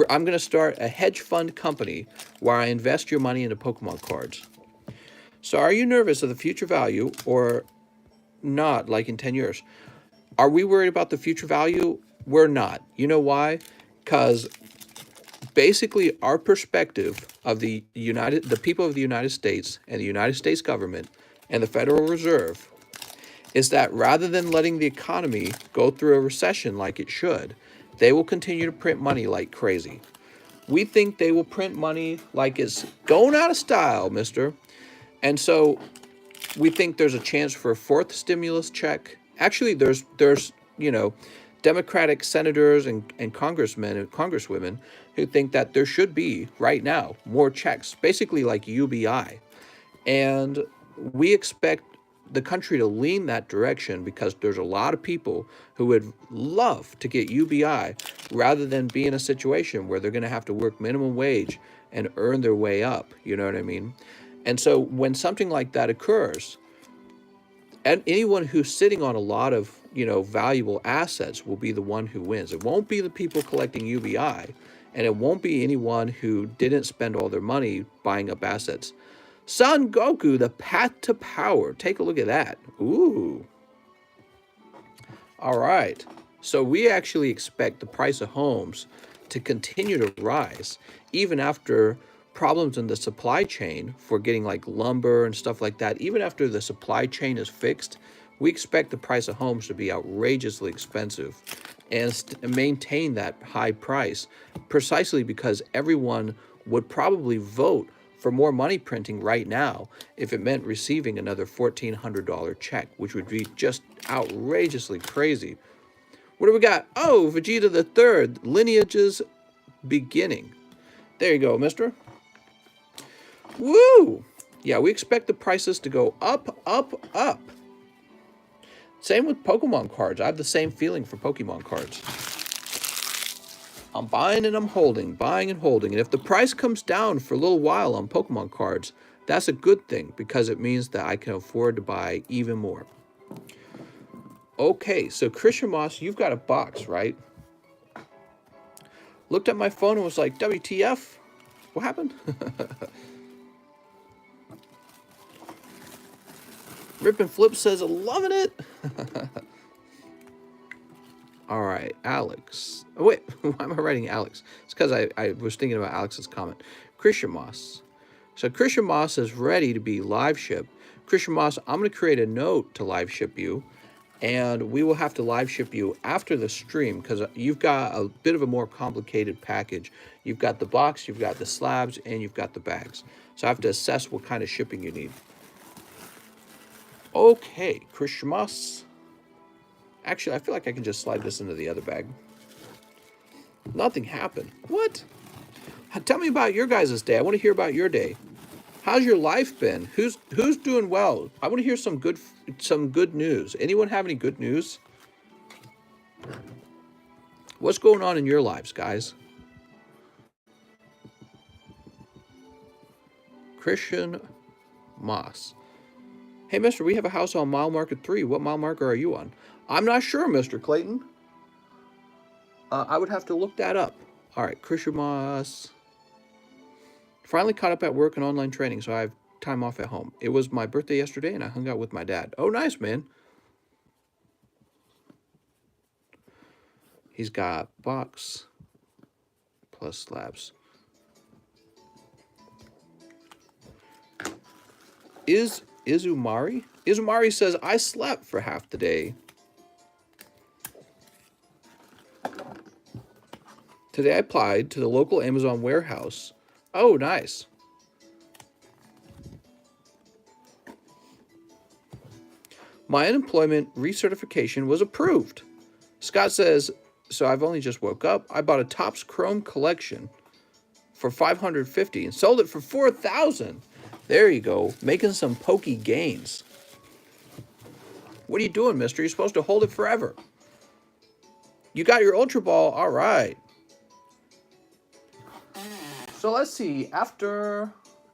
I'm going to start a hedge fund company where I invest your money into Pokemon cards. So are you nervous of the future value or not, like in 10 years? Are we worried about the future value? We're not. You know why? Because basically our perspective of the people of the United States and the United States government and the Federal Reserve is that rather than letting the economy go through a recession like it should, they will continue to print money like crazy. We think they will print money like it's going out of style, mister. And so we think there's a chance for a 4th stimulus check. Actually, there's Democratic senators and congressmen and congresswomen who think that there should be, right now, more checks, basically like UBI. And we expect the country to lean that direction because there's a lot of people who would love to get UBI rather than be in a situation where they're going to have to work minimum wage and earn their way up. You know what I mean? And so when something like that occurs, and anyone who's sitting on a lot of, valuable assets will be the one who wins. It won't be the people collecting UBI, and it won't be anyone who didn't spend all their money buying up assets. Son Goku, the path to power. Take a look at that. Ooh. All right. So we actually expect the price of homes to continue to rise, even after problems in the supply chain for getting like lumber and stuff like that. Even after the supply chain is fixed, we expect the price of homes to be outrageously expensive and maintain that high price precisely because everyone would probably vote for more money printing right now if it meant receiving another $1,400 check, which would be just outrageously crazy. What do we got? Oh, Vegeta the Third, lineages beginning. There you go, mister. Woo! Yeah, we expect the prices to go up, up, up. Same with Pokemon cards. I have the same feeling for Pokemon cards. I'm buying and I'm holding, buying and holding. And if the price comes down for a little while on Pokemon cards, that's a good thing because it means that I can afford to buy even more. Okay, so Christian Moss, you've got a box, right? Looked at my phone and was like, WTF? What happened? Rip and Flip says, loving it. All right, Alex. Oh, wait, why am I writing Alex? It's because I was thinking about Alex's comment. Christian Moss. So Christian Moss is ready to be live shipped. Christian Moss, I'm going to create a note to live ship you, and we will have to live ship you after the stream because you've got a bit of a more complicated package. You've got the box, you've got the slabs, and you've got the bags. So I have to assess what kind of shipping you need. Okay, Christian Moss. Actually, I feel like I can just slide this into the other bag. Nothing happened. What? Tell me about your guys' day. I want to hear about your day. How's your life been? Who's doing well? I want to hear some good news. Anyone have any good news? What's going on in your lives, guys? Christian Moss. Hey, mister, we have a house on mile marker 3. What mile marker are you on? I'm not sure, Mr. Clayton. I would have to look that up. All right, Christian Moss. Finally caught up at work and online training, so I have time off at home. It was my birthday yesterday, and I hung out with my dad. Oh, nice, man. He's got box plus slabs. Izumari? Izumari says, I slept for half the day. Today I applied to the local Amazon warehouse. Oh, nice. My unemployment recertification was approved. Scott says, so I've only just woke up. I bought a Topps Chrome collection for $550 and sold it for $4,000. There you go, making some pokey gains. What are you doing, mister? You're supposed to hold it forever. You got your Ultra Ball, all right. So let's see, after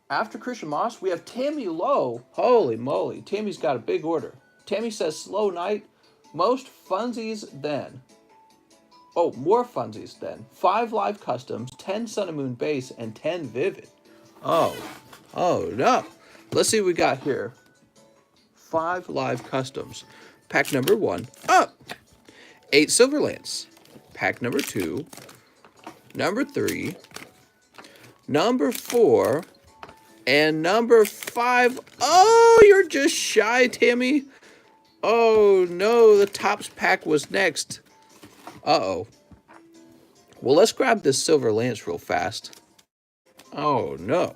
Christian Moss, we have Tammy Lowe. Holy moly, Tammy's got a big order. Tammy says, slow night, most funsies then. Oh, more funsies then. 5 live customs, 10 Sun and Moon base, and 10 vivid. Oh no. Let's see what we got here. 5 live customs. Pack number 1, up. 8 Silverlance. Pack number 2, number 3, number 4, and number 5. Oh, you're just shy, Tammy. Oh no, the Topps pack was next. Uh-oh. Well, let's grab this Silver Lance real fast. Oh, no.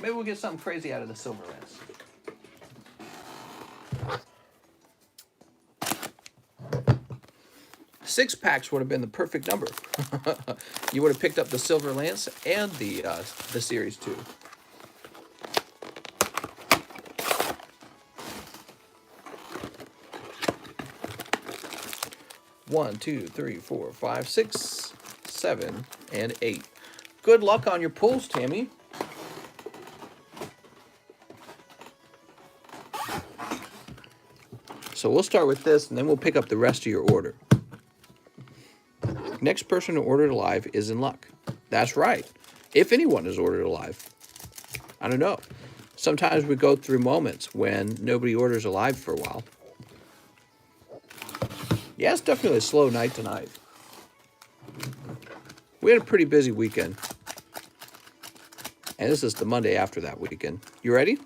Maybe we'll get something crazy out of the Silver Lance. 6 packs would have been the perfect number. You would have picked up the Silver Lance and the Series 2. One, 2, 3, 4, 5, 6, 7, and 8. Good luck on your pulls, Tammy. So we'll start with this, and then we'll pick up the rest of your order. Next person to order it alive is in luck. That's right. If anyone is ordered alive. I don't know. Sometimes we go through moments when nobody orders alive for a while. Yeah, it's definitely a slow night tonight. We had a pretty busy weekend. And this is the Monday after that weekend. You ready?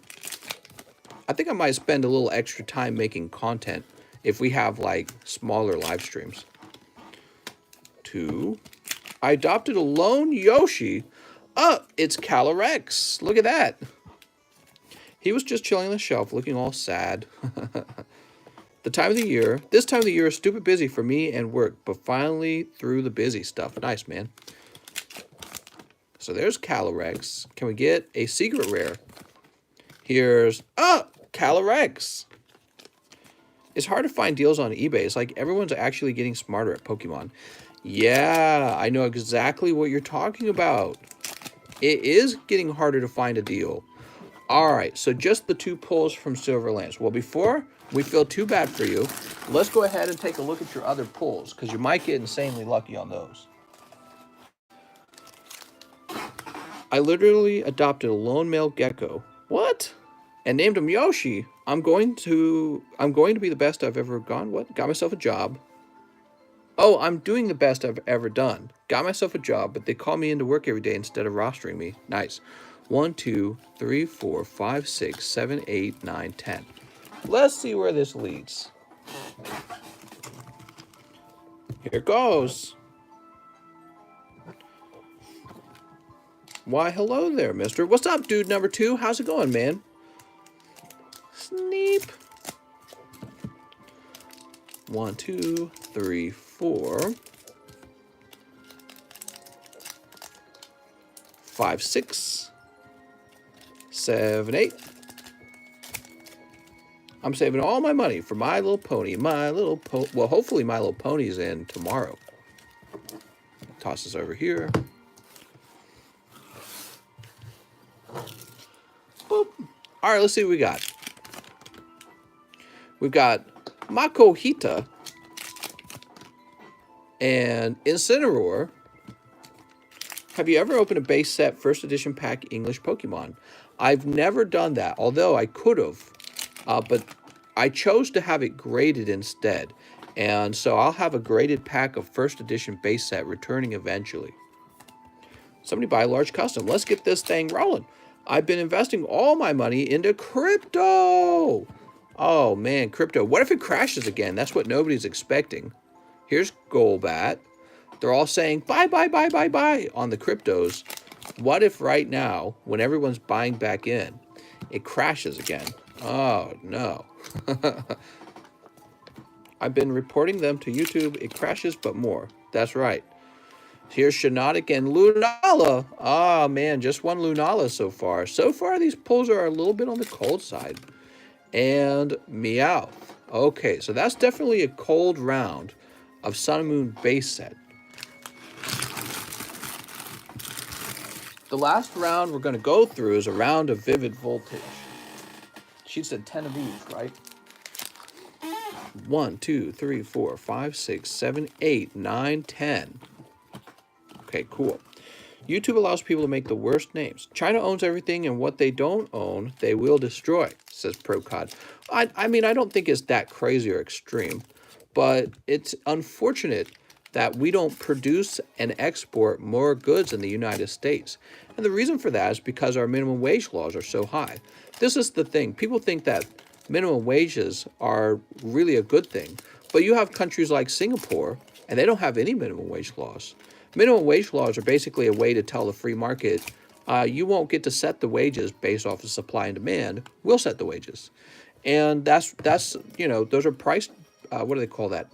I think I might spend a little extra time making content if we have, like, smaller live streams. 2. I adopted a lone Yoshi. Oh, it's Calyrex. Look at that. He was just chilling on the shelf looking all sad. This time of the year is stupid busy for me and work, but finally through the busy stuff. Nice, man. So there's Calyrex. Can we get a secret rare? Here's, Calyrex. It's hard to find deals on eBay. It's like everyone's actually getting smarter at Pokemon. Yeah, I know exactly what you're talking about. It is getting harder to find a deal. All right, so just the 2 pulls from Silver Lance. Well, before we feel too bad for you, let's go ahead and take a look at your other pulls, because you might get insanely lucky on those. I literally adopted a lone male gecko. What? And named him Yoshi. I'm going to be the best I've ever gone. What? Got myself a job. Oh, I'm doing the best I've ever done. Got myself a job, but they call me into work every day instead of rostering me. Nice. 1, 2, 3, 4, 5, 6, 7, 8, 9, 10. Let's see where this leads. Here goes. Why, hello there, mister. What's up, dude number 2? How's it going, man? Sneep. 1, 2, 3, 4, 5, 6, 7, 8. I'm saving all my money for My Little Pony. Well, hopefully My Little Pony's in tomorrow. Toss this over here. Boop. All right, let's see what we got. We've got Makohita and Incineroar. Have you ever opened a base set first edition pack English Pokemon? I've never done that, although I could have. But I chose to have it graded instead. And so I'll have a graded pack of first edition base set returning eventually. Somebody buy a large custom. Let's get this thing rolling. I've been investing all my money into crypto. Oh man, crypto. What if it crashes again? That's what nobody's expecting. Here's Golbat. They're all saying buy, buy, buy, buy, buy on the cryptos. What if right now, when everyone's buying back in, it crashes again? Oh, no. I've been reporting them to YouTube. It crashes, but more. That's right. Here's Shiinotic and Lunala. Ah, man, just one Lunala so far. So far, these pulls are a little bit on the cold side. And Meowth. Okay, so that's definitely a cold round of Sun and Moon base set. The last round we're going to go through is a round of Vivid Voltage. She said 10 of each, right? 1, 2, 3, 4, 5, 6, 7, 8, 9, 10. Okay, cool. YouTube allows people to make the worst names. China owns everything, and what they don't own, they will destroy, says ProCod. I mean, I don't think it's that crazy or extreme, but it's unfortunate that we don't produce and export more goods in the United States. And the reason for that is because our minimum wage laws are so high. This is the thing. People think that minimum wages are really a good thing, but you have countries like Singapore, and they don't have any minimum wage laws. Minimum wage laws are basically a way to tell the free market, you won't get to set the wages based off of supply and demand. We'll set the wages. And that's you know, those are price, what do they call that?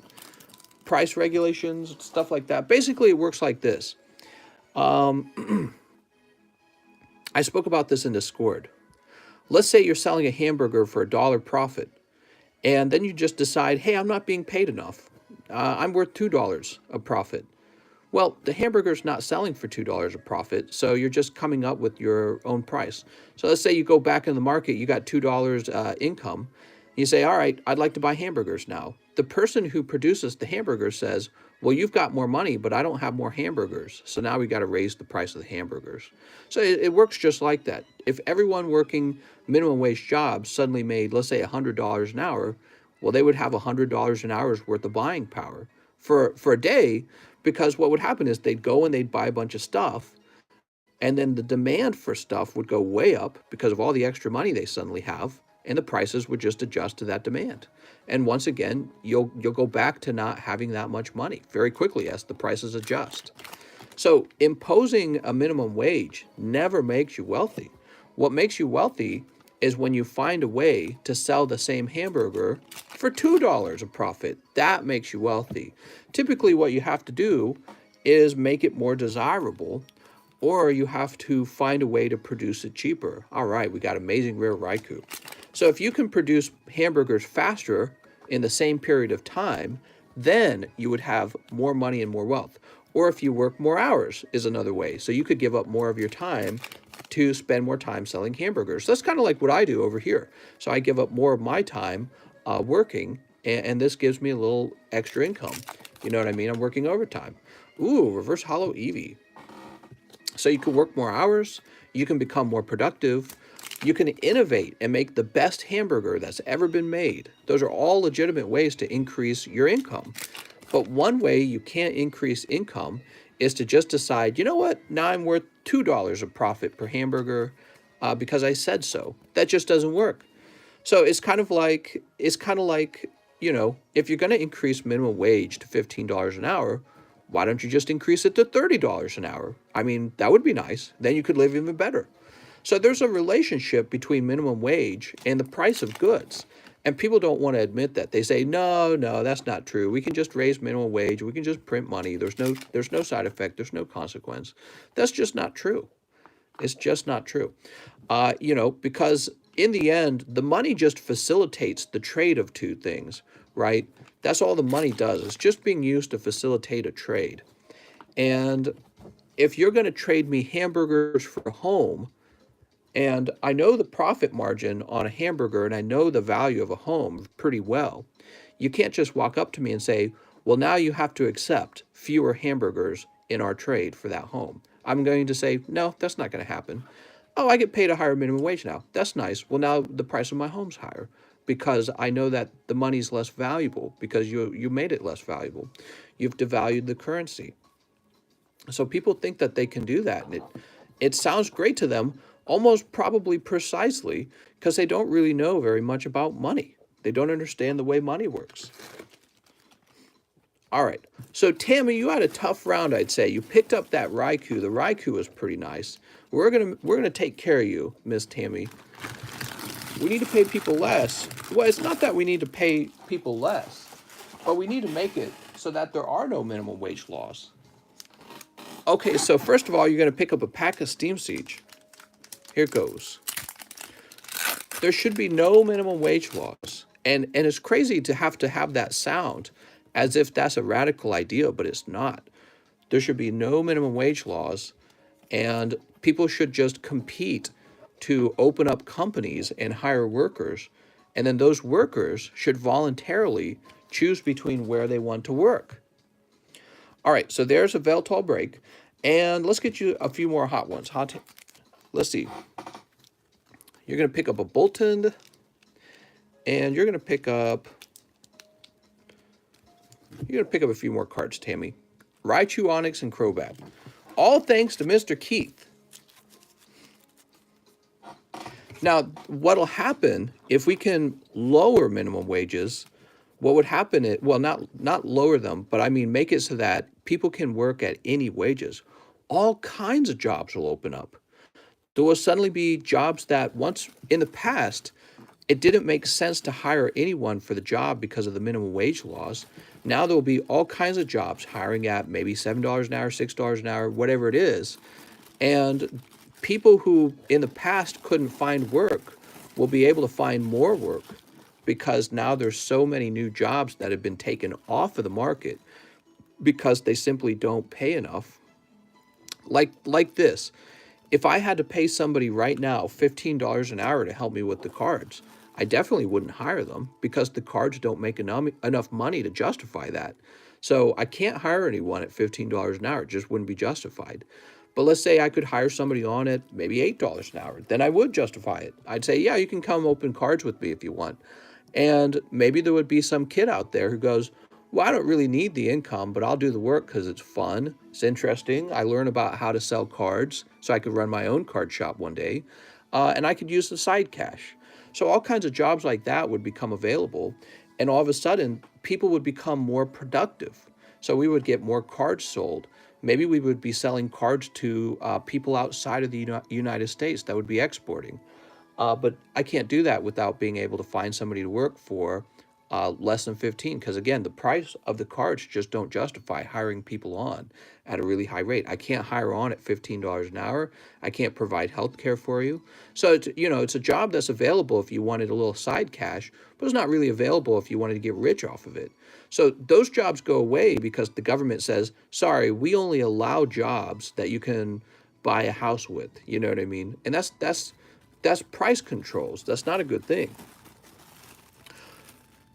Price regulations, stuff like that. Basically, it works like this. I spoke about this in Discord. Let's say you're selling a hamburger for $1 profit, and then you just decide, hey, I'm not being paid enough. I'm worth $2 of profit. Well, the hamburger's not selling for $2 a profit, so you're just coming up with your own price. So let's say you go back in the market, you got $2 income. You say, all right, I'd like to buy hamburgers now. The person who produces the hamburger says, well, you've got more money, but I don't have more hamburgers. So now we got to raise the price of the hamburgers. So it works just like that. If everyone working minimum wage jobs suddenly made, let's say, $100 an hour, well, they would have $100 an hour's worth of buying power for a day, because what would happen is they'd go and they'd buy a bunch of stuff, and then the demand for stuff would go way up because of all the extra money they suddenly have, and the prices would just adjust to that demand. And once again, you'll go back to not having that much money very quickly as the prices adjust. So imposing a minimum wage never makes you wealthy. What makes you wealthy is when you find a way to sell the same hamburger for $2 a profit. That makes you wealthy. Typically, what you have to do is make it more desirable, or you have to find a way to produce it cheaper. All right, we got Amazing Rare Raikou. So if you can produce hamburgers faster in the same period of time, then you would have more money and more wealth. Or if you work more hours is another way. So you could give up more of your time to spend more time selling hamburgers. That's kind of like what I do over here. So I give up more of my time working, and this gives me a little extra income. You know what I mean? I'm working overtime. Ooh, reverse hollow Eevee. So you can work more hours, you can become more productive, you can innovate and make the best hamburger that's ever been made. Those are all legitimate ways to increase your income. But one way you can't increase income is to just decide, you know what, now I'm worth $2 of profit per hamburger because I said so. That just doesn't work. So it's kind of like, you know, if you're going to increase minimum wage to $15 an hour, why don't you just increase it to $30 an hour? I mean, that would be nice. Then you could live even better. So there's a relationship between minimum wage and the price of goods. And people don't want to admit that. They say, no, that's not true. We can just raise minimum wage. We can just print money. There's no side effect. There's no consequence. That's just not true. It's just not true. You know, because in the end, the money just facilitates the trade of two things, right? That's all the money does. It's just being used to facilitate a trade. And if you're going to trade me hamburgers for a home, and I know the profit margin on a hamburger and I know the value of a home pretty well, you can't just walk up to me and say, well, now you have to accept fewer hamburgers in our trade for that home. I'm going to say, no, that's not going to happen. Oh, I get paid a higher minimum wage now. That's nice. Well, now the price of my home's higher because I know that the money's less valuable because you made it less valuable. You've devalued the currency. So people think that they can do that. And it sounds great to them, almost probably precisely, because they don't really know very much about money. They don't understand the way money works. All right. So, Tammy, you had a tough round, I'd say. You picked up that Raikou. The Raikou was pretty nice. We're gonna take care of you, Miss Tammy. We need to pay people less. Well, it's not that we need to pay people less, but we need to make it so that there are no minimum wage laws. Okay, so first of all, you're gonna pick up a pack of Steam Siege. Here goes. There should be no minimum wage laws. And it's crazy to have that sound as if that's a radical idea, but it's not. There should be no minimum wage laws, and people should just compete to open up companies and hire workers, and then those workers should voluntarily choose between where they want to work. All right, so there's a Veltal break, and let's get you a few more hot ones. Let's see. You're going to pick up a Boltund, and you're going to pick up a few more cards, Tammy. Raichu, Onyx, and Crobat. All thanks to Mr. Keith. Now, what'll happen if we can lower minimum wages? What would happen is, well, not lower them, but I mean make it so that people can work at any wages. All kinds of jobs will open up. There will suddenly be jobs that once in the past, it didn't make sense to hire anyone for the job because of the minimum wage laws. Now there will be all kinds of jobs hiring at maybe $7 an hour, $6 an hour, whatever it is. And people who in the past couldn't find work will be able to find more work because now there's so many new jobs that have been taken off of the market because they simply don't pay enough. Like this. If I had to pay somebody right now $15 an hour to help me with the cards, I definitely wouldn't hire them because the cards don't make enough money to justify that. So I can't hire anyone at $15 an hour. It just wouldn't be justified. But let's say I could hire somebody on at maybe $8 an hour. Then I would justify it. I'd say, yeah, you can come open cards with me if you want. And maybe there would be some kid out there who goes, well, I don't really need the income, but I'll do the work because it's fun. It's interesting. I learn about how to sell cards so I could run my own card shop one day. And I could use the side cash. So all kinds of jobs like that would become available. And all of a sudden, people would become more productive. So we would get more cards sold. Maybe we would be selling cards to people outside of the United States that would be exporting. But I can't do that without being able to find somebody to work for less than 15, because again, the price of the cards just don't justify hiring people on at a really high rate. I can't hire on at $15 an hour. I can't provide health care for you. So it's a job that's available if you wanted a little side cash, but it's not really available if you wanted to get rich off of it. So those jobs go away because the government says, sorry, we only allow jobs that you can buy a house with. You know what I mean? And that's price controls. That's not a good thing.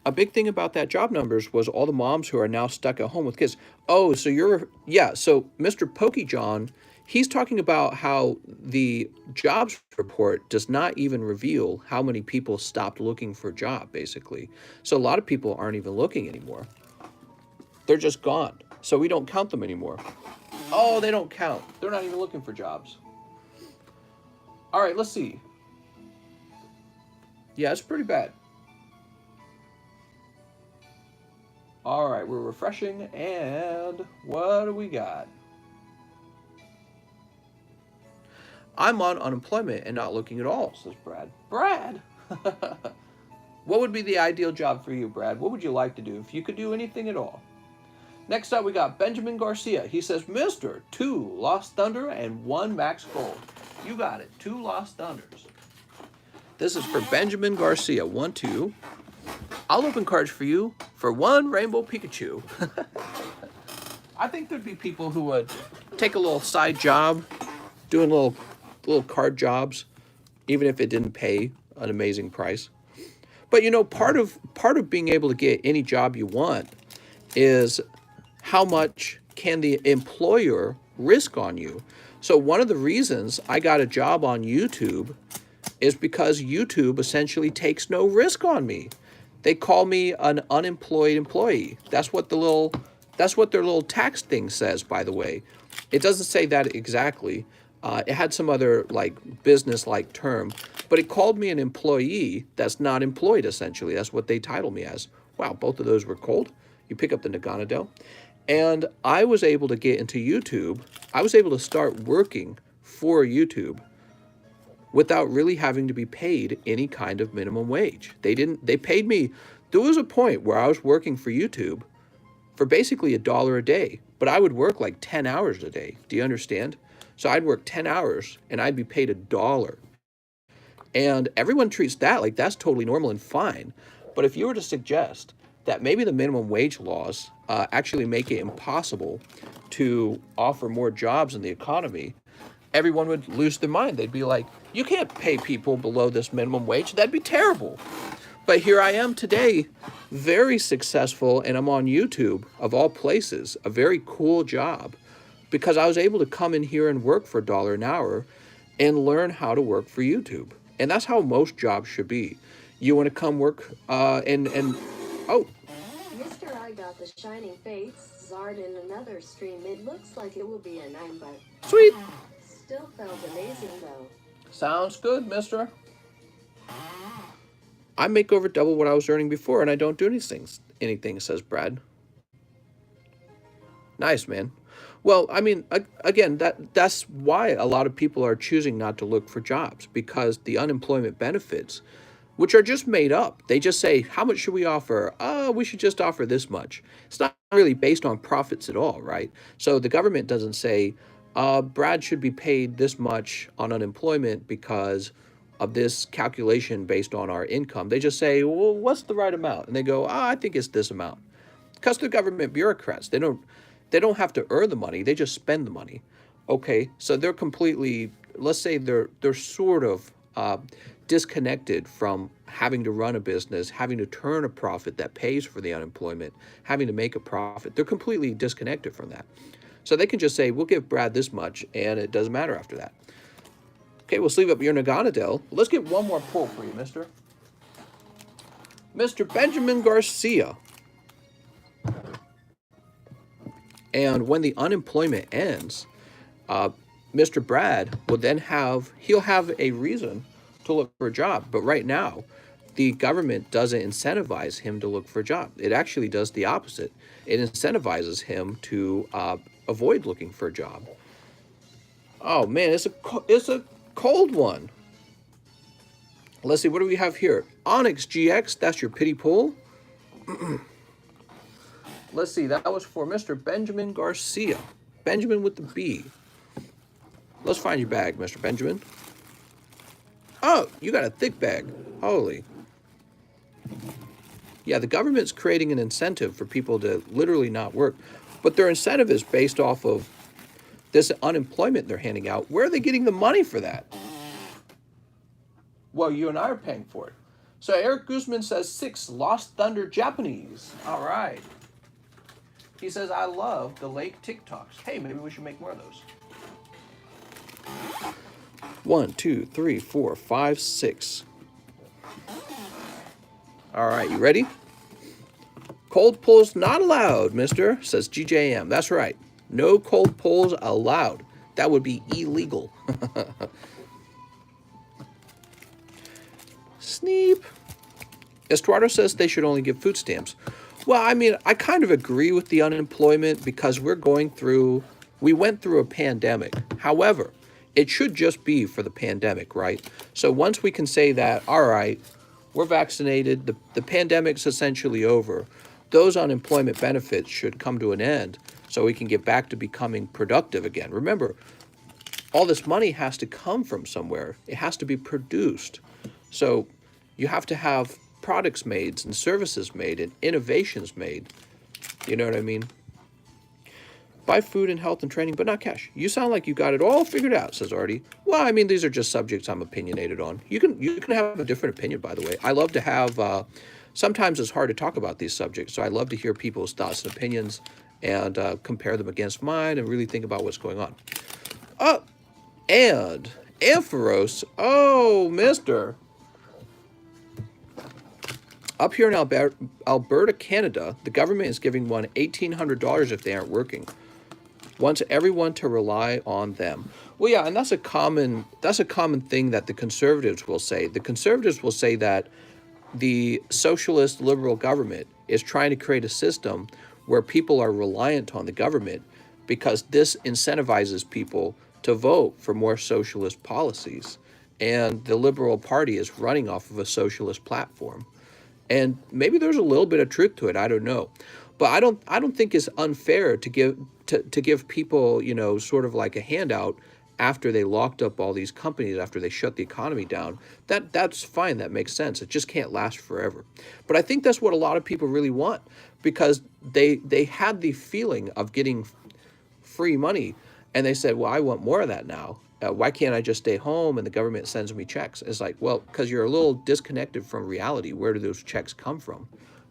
A big thing about that job numbers was all the moms who are now stuck at home with kids. Oh, so so Mr. Pokejohn, he's talking about how the jobs report does not even reveal how many people stopped looking for a job, basically. So a lot of people aren't even looking anymore. They're just gone. So we don't count them anymore. Oh, they don't count. They're not even looking for jobs. All right, let's see. Yeah, it's pretty bad. All right, we're refreshing, and what do we got? I'm on unemployment and not looking at all, says Brad. Brad! What would be the ideal job for you, Brad? What would you like to do if you could do anything at all? Next up, we got Benjamin Garcia. He says, Mr. 2 Lost Thunder and 1 Max Gold. You got it, 2 Lost Thunders. This is for Benjamin Garcia. 1, 2. I'll open cards for you for 1 Rainbow Pikachu. I think there'd be people who would take a little side job, doing little card jobs, even if it didn't pay an amazing price. But part of being able to get any job you want is how much can the employer risk on you. So one of the reasons I got a job on YouTube is because YouTube essentially takes no risk on me. They call me an unemployed employee. That's what their little tax thing says, by the way. It doesn't say that exactly. It had some other business-like term, but it called me an employee that's not employed, essentially. That's what they title me as. Wow, both of those were cold. You pick up the Naganadel. And I was able to get into YouTube. I was able to start working for YouTube without really having to be paid any kind of minimum wage. They paid me. There was a point where I was working for YouTube for basically $1 a day, but I would work like 10 hours a day. Do you understand? So I'd work 10 hours and I'd be paid $1. And everyone treats that like that's totally normal and fine. But if you were to suggest that maybe the minimum wage laws actually make it impossible to offer more jobs in the economy, everyone would lose their mind. They'd be like, you can't pay people below this minimum wage. That'd be terrible. But here I am today, very successful, and I'm on YouTube, of all places, a very cool job, because I was able to come in here and work for $1 an hour and learn how to work for YouTube. And that's how most jobs should be. You want to come work oh, Mr. I got the shining fates Zard in another stream. It looks like it will be a 9, but sweet. still felt amazing though. Sounds good, mister. I make over double what I was earning before, and I don't do anything, says Brad. Nice, man. Well, I mean, again, that's why a lot of people are choosing not to look for jobs, because the unemployment benefits, which are just made up. They just say, how much should we offer? We should just offer this much. It's not really based on profits at all, right? So the government doesn't say, Brad should be paid this much on unemployment because of this calculation based on our income. They just say, well, what's the right amount? And they go, I think it's this amount. Because they're government bureaucrats. They don't have to earn the money. They just spend the money. Okay, so they're completely, let's say they're sort of disconnected from having to run a business, having to turn a profit that pays for the unemployment, having to make a profit. They're completely disconnected from that. So they can just say, we'll give Brad this much, and it doesn't matter after that. Okay, we'll sleeve up your Naganadel. Let's get one more pull for you, mister. Mr. Benjamin Garcia. And when the unemployment ends, Mr. Brad will then he'll have a reason to look for a job. But right now, the government doesn't incentivize him to look for a job. It actually does the opposite. It incentivizes him to avoid looking for a job. Oh man, it's a cold one. Let's see, what do we have here? Onyx GX, that's your pity pull. Let's see, that was for Mr. Benjamin Garcia. Benjamin with the B. Let's find your bag, Mr. Benjamin. Oh, you got a thick bag. Holy. Yeah, the government's creating an incentive for people to literally not work. But their incentive is based off of this unemployment they're handing out. Where are they getting the money for that? Well, you and I are paying for it. So Eric Guzman says 6 Lost Thunder Japanese. All right. He says, I love the lake TikToks. Hey, maybe we should make more of those. 1, 2, 3, 4, 5, 6. All right, you ready? Cold pulls not allowed, mister, says GJM. That's right. No cold pulls allowed. That would be illegal. Sneep. Estuardo says they should only give food stamps. Well, I mean, I kind of agree with the unemployment because we went through a pandemic. However, it should just be for the pandemic, right? So once we can say that, all right, we're vaccinated, the pandemic's essentially over, those unemployment benefits should come to an end so we can get back to becoming productive again. Remember, all this money has to come from somewhere. It has to be produced. So you have to have products made and services made and innovations made. You know what I mean? Buy food and health and training, but not cash. You sound like you got it all figured out, says Artie. Well, I mean, these are just subjects I'm opinionated on. You can have a different opinion, by the way. I love to have, sometimes it's hard to talk about these subjects, so I love to hear people's thoughts and opinions and compare them against mine and really think about what's going on. Oh, and Ampharos. Oh, mister. Up here in Alberta, Canada, the government is giving one $1,800 if they aren't working. Wants everyone to rely on them. Well, yeah, and that's a common thing that the conservatives will say. The conservatives will say that the socialist liberal government is trying to create a system where people are reliant on the government because this incentivizes people to vote for more socialist policies. And the Liberal Party is running off of a socialist platform. And maybe there's a little bit of truth to it, I don't know. But I don't think it's unfair to give people, sort of like a handout after they locked up all these companies, after they shut the economy down. That's fine, that makes sense. It just can't last forever. But I think that's what a lot of people really want, because they had the feeling of getting free money, and they said, well, I want more of that now. Why can't I just stay home and the government sends me checks? It's like, well, because you're a little disconnected from reality. Where do those checks come from?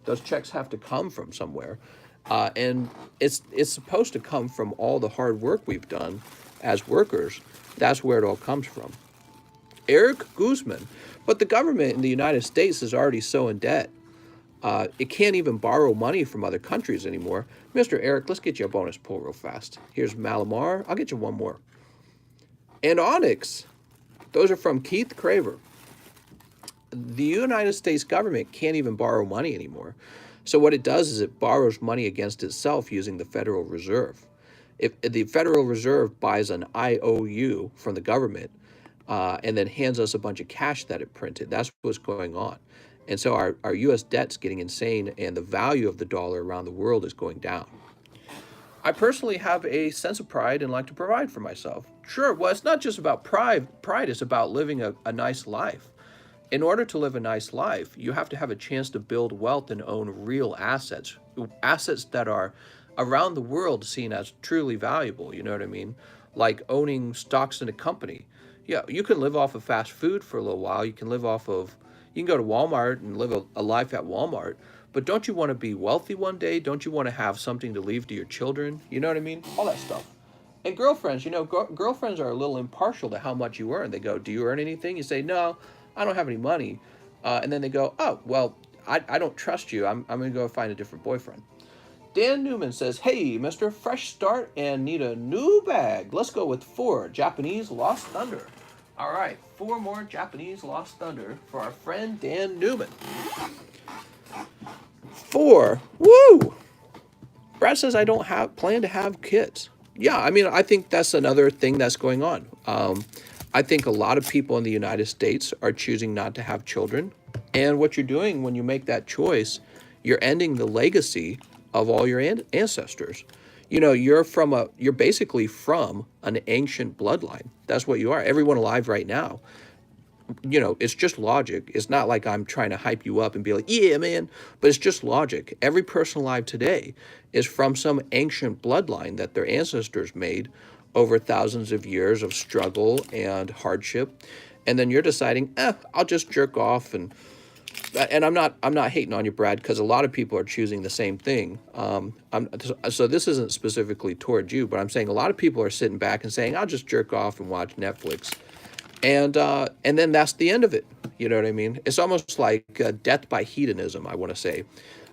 Those checks have to come from somewhere. And it's supposed to come from all the hard work we've done as workers. That's where it all comes from. Eric Guzman. But the government in the United States is already so in debt. It can't even borrow money from other countries anymore. Mr. Eric, let's get you a bonus pull real fast. Here's Malamar. I'll get you one more. And Onyx. Those are from Keith Craver. The United States government can't even borrow money anymore. So what it does is it borrows money against itself using the Federal Reserve. If the Federal Reserve buys an IOU from the government and then hands us a bunch of cash that it printed, that's what's going on. And so our U.S. debt's getting insane, and the value of the dollar around the world is going down. I personally have a sense of pride and like to provide for myself. Sure, well, it's not just about pride. Pride is about living a nice life. In order to live a nice life, you have to have a chance to build wealth and own real assets, assets that are around the world seen as truly valuable, you know what I mean? Like owning stocks in a company. Yeah, you can live off of fast food for a little while. You can go to Walmart and live a life at Walmart. But don't you want to be wealthy one day? Don't you want to have something to leave to your children? You know what I mean? All that stuff. And girlfriends, girlfriends are a little impartial to how much you earn. They go, do you earn anything? You say, no, I don't have any money. And then they go, oh, well, I don't trust you. I'm going to go find a different boyfriend. Dan Newman says, hey, Mr. Fresh Start and need a new bag. Let's go with 4 Japanese Lost Thunder. All right, 4 more Japanese Lost Thunder for our friend Dan Newman. 4. Woo! Brad says, I don't plan to have kids. Yeah, I mean, I think that's another thing that's going on. I think a lot of people in the United States are choosing not to have children. And what you're doing when you make that choice, you're ending the legacy of all your ancestors. You're basically from an ancient bloodline. That's what you are. Everyone alive right now, it's just logic. It's not like I'm trying to hype you up and be like, yeah, man, but it's just logic. Every person alive today is from some ancient bloodline that their ancestors made over thousands of years of struggle and hardship. And then you're deciding, I'll just jerk off. And I'm not hating on you, Brad, because a lot of people are choosing the same thing. So this isn't specifically towards you, but I'm saying a lot of people are sitting back and saying, I'll just jerk off and watch Netflix. And then that's the end of it. You know what I mean? It's almost like death by hedonism, I want to say.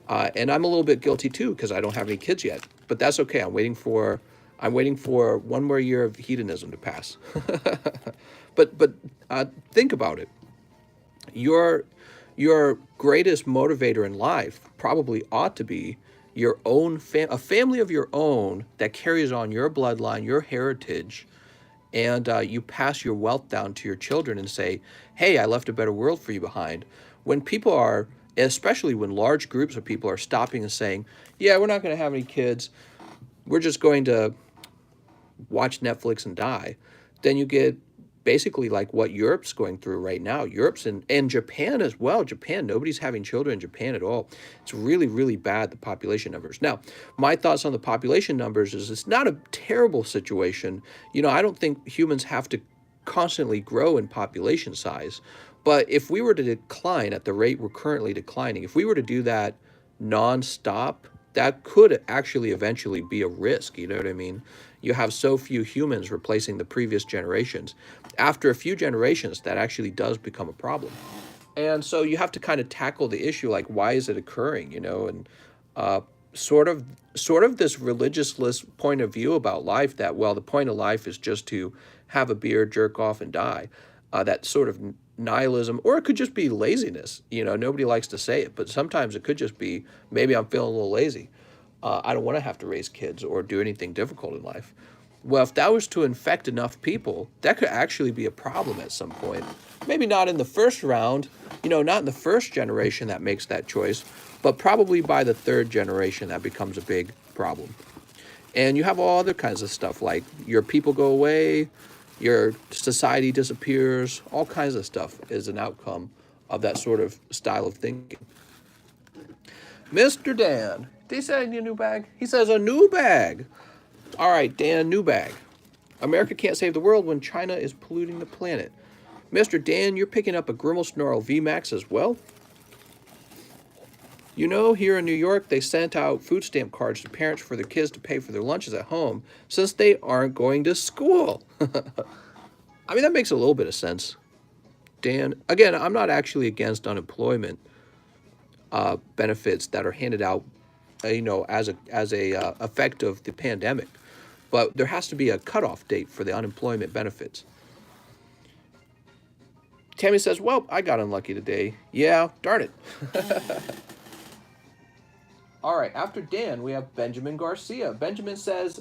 And I'm a little bit guilty too, because I don't have any kids yet. But that's okay. I'm waiting for 1 more year of hedonism to pass. But think about it. Your greatest motivator in life probably ought to be your own a family of your own that carries on your bloodline, your heritage, and you pass your wealth down to your children and say, hey, I left a better world for you behind. When people are, especially when large groups of people are stopping and saying, yeah, we're not going to have any kids, we're just going to watch Netflix and die, then you get basically like what Europe's going through right now. Europe's and Japan as well. Japan, nobody's having children in Japan at all. It's really, really bad, the population numbers. Now, my thoughts on the population numbers is it's not a terrible situation. I don't think humans have to constantly grow in population size. But if we were to decline at the rate we're currently declining, if we were to do that nonstop, that could actually eventually be a risk. You know what I mean? You have so few humans replacing the previous generations. After a few generations, that actually does become a problem. And so you have to kind of tackle the issue, like, why is it occurring, and sort of this religiousless point of view about life that, well, the point of life is just to have a beer, jerk off, and die. that sort of nihilism, or it could just be laziness. Nobody likes to say it, but sometimes it could just be maybe I'm feeling a little lazy. I don't want to have to raise kids or do anything difficult in life. Well, if that was to infect enough people, that could actually be a problem at some point. Maybe not in the first round, not in the first generation that makes that choice, but probably by the third generation that becomes a big problem. And you have all other kinds of stuff like your people go away, your society disappears, all kinds of stuff is an outcome of that sort of style of thinking. Mr. Dan, did he say I need a new bag? He says a new bag. All right, Dan, new bag. America can't save the world when China is polluting the planet. Mr. Dan, you're picking up a Grimmel Snarl VMAX as well? Here in New York, they sent out food stamp cards to parents for their kids to pay for their lunches at home since they aren't going to school. I mean, that makes a little bit of sense. Dan, again, I'm not actually against unemployment benefits that are handed out, as a effect of the pandemic. But there has to be a cutoff date for the unemployment benefits. Tammy says, well, I got unlucky today. Yeah, darn it. All right, after Dan, we have Benjamin Garcia. Benjamin says,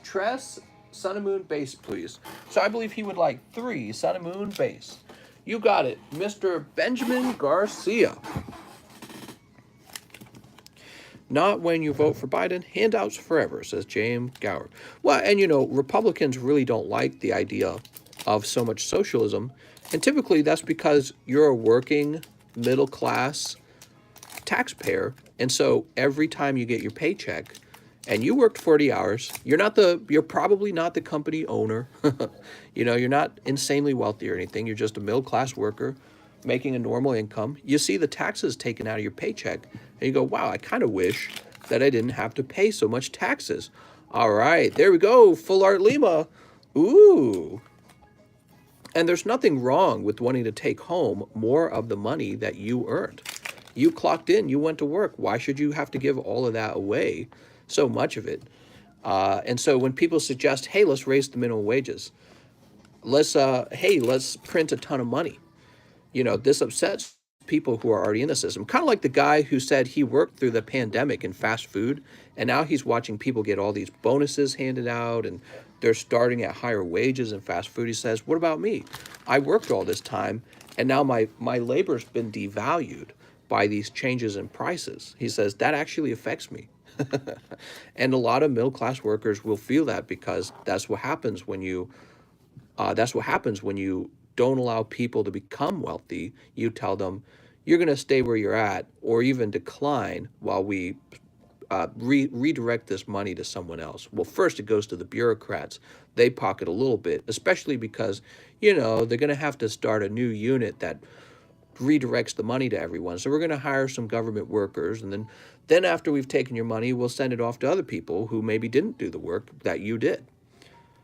Tress Sun and Moon base, please. So I believe he would like 3 Sun and Moon base. You got it, Mr. Benjamin Garcia. Not when you vote for Biden. Handouts forever, says James Gower. Well, and Republicans really don't like the idea of so much socialism. And typically that's because you're a working middle class taxpayer. And so every time you get your paycheck and you worked 40 hours, you're probably not the company owner. You're not insanely wealthy or anything. You're just a middle class worker making a normal income. You see the taxes taken out of your paycheck and you go, wow, I kind of wish that I didn't have to pay so much taxes. All right, there we go. Full Art Lima. Ooh. And there's nothing wrong with wanting to take home more of the money that you earned. You clocked in, you went to work. Why should you have to give all of that away, so much of it? And so when people suggest, hey, let's raise the minimum wages, let's print a ton of money, this upsets people who are already in the system. Kind of like the guy who said he worked through the pandemic in fast food, and now he's watching people get all these bonuses handed out, and they're starting at higher wages in fast food. He says, what about me? I worked all this time, and now my labor's been devalued by these changes in prices. He says, that actually affects me. And a lot of middle-class workers will feel that because that's what happens when you don't allow people to become wealthy. You tell them you're going to stay where you're at or even decline while we redirect this money to someone else. Well, first it goes to the bureaucrats. They pocket a little bit, especially because, they're going to have to start a new unit that redirects the money to everyone. So we're going to hire some government workers, and then after we've taken your money, we'll send it off to other people who maybe didn't do the work that you did.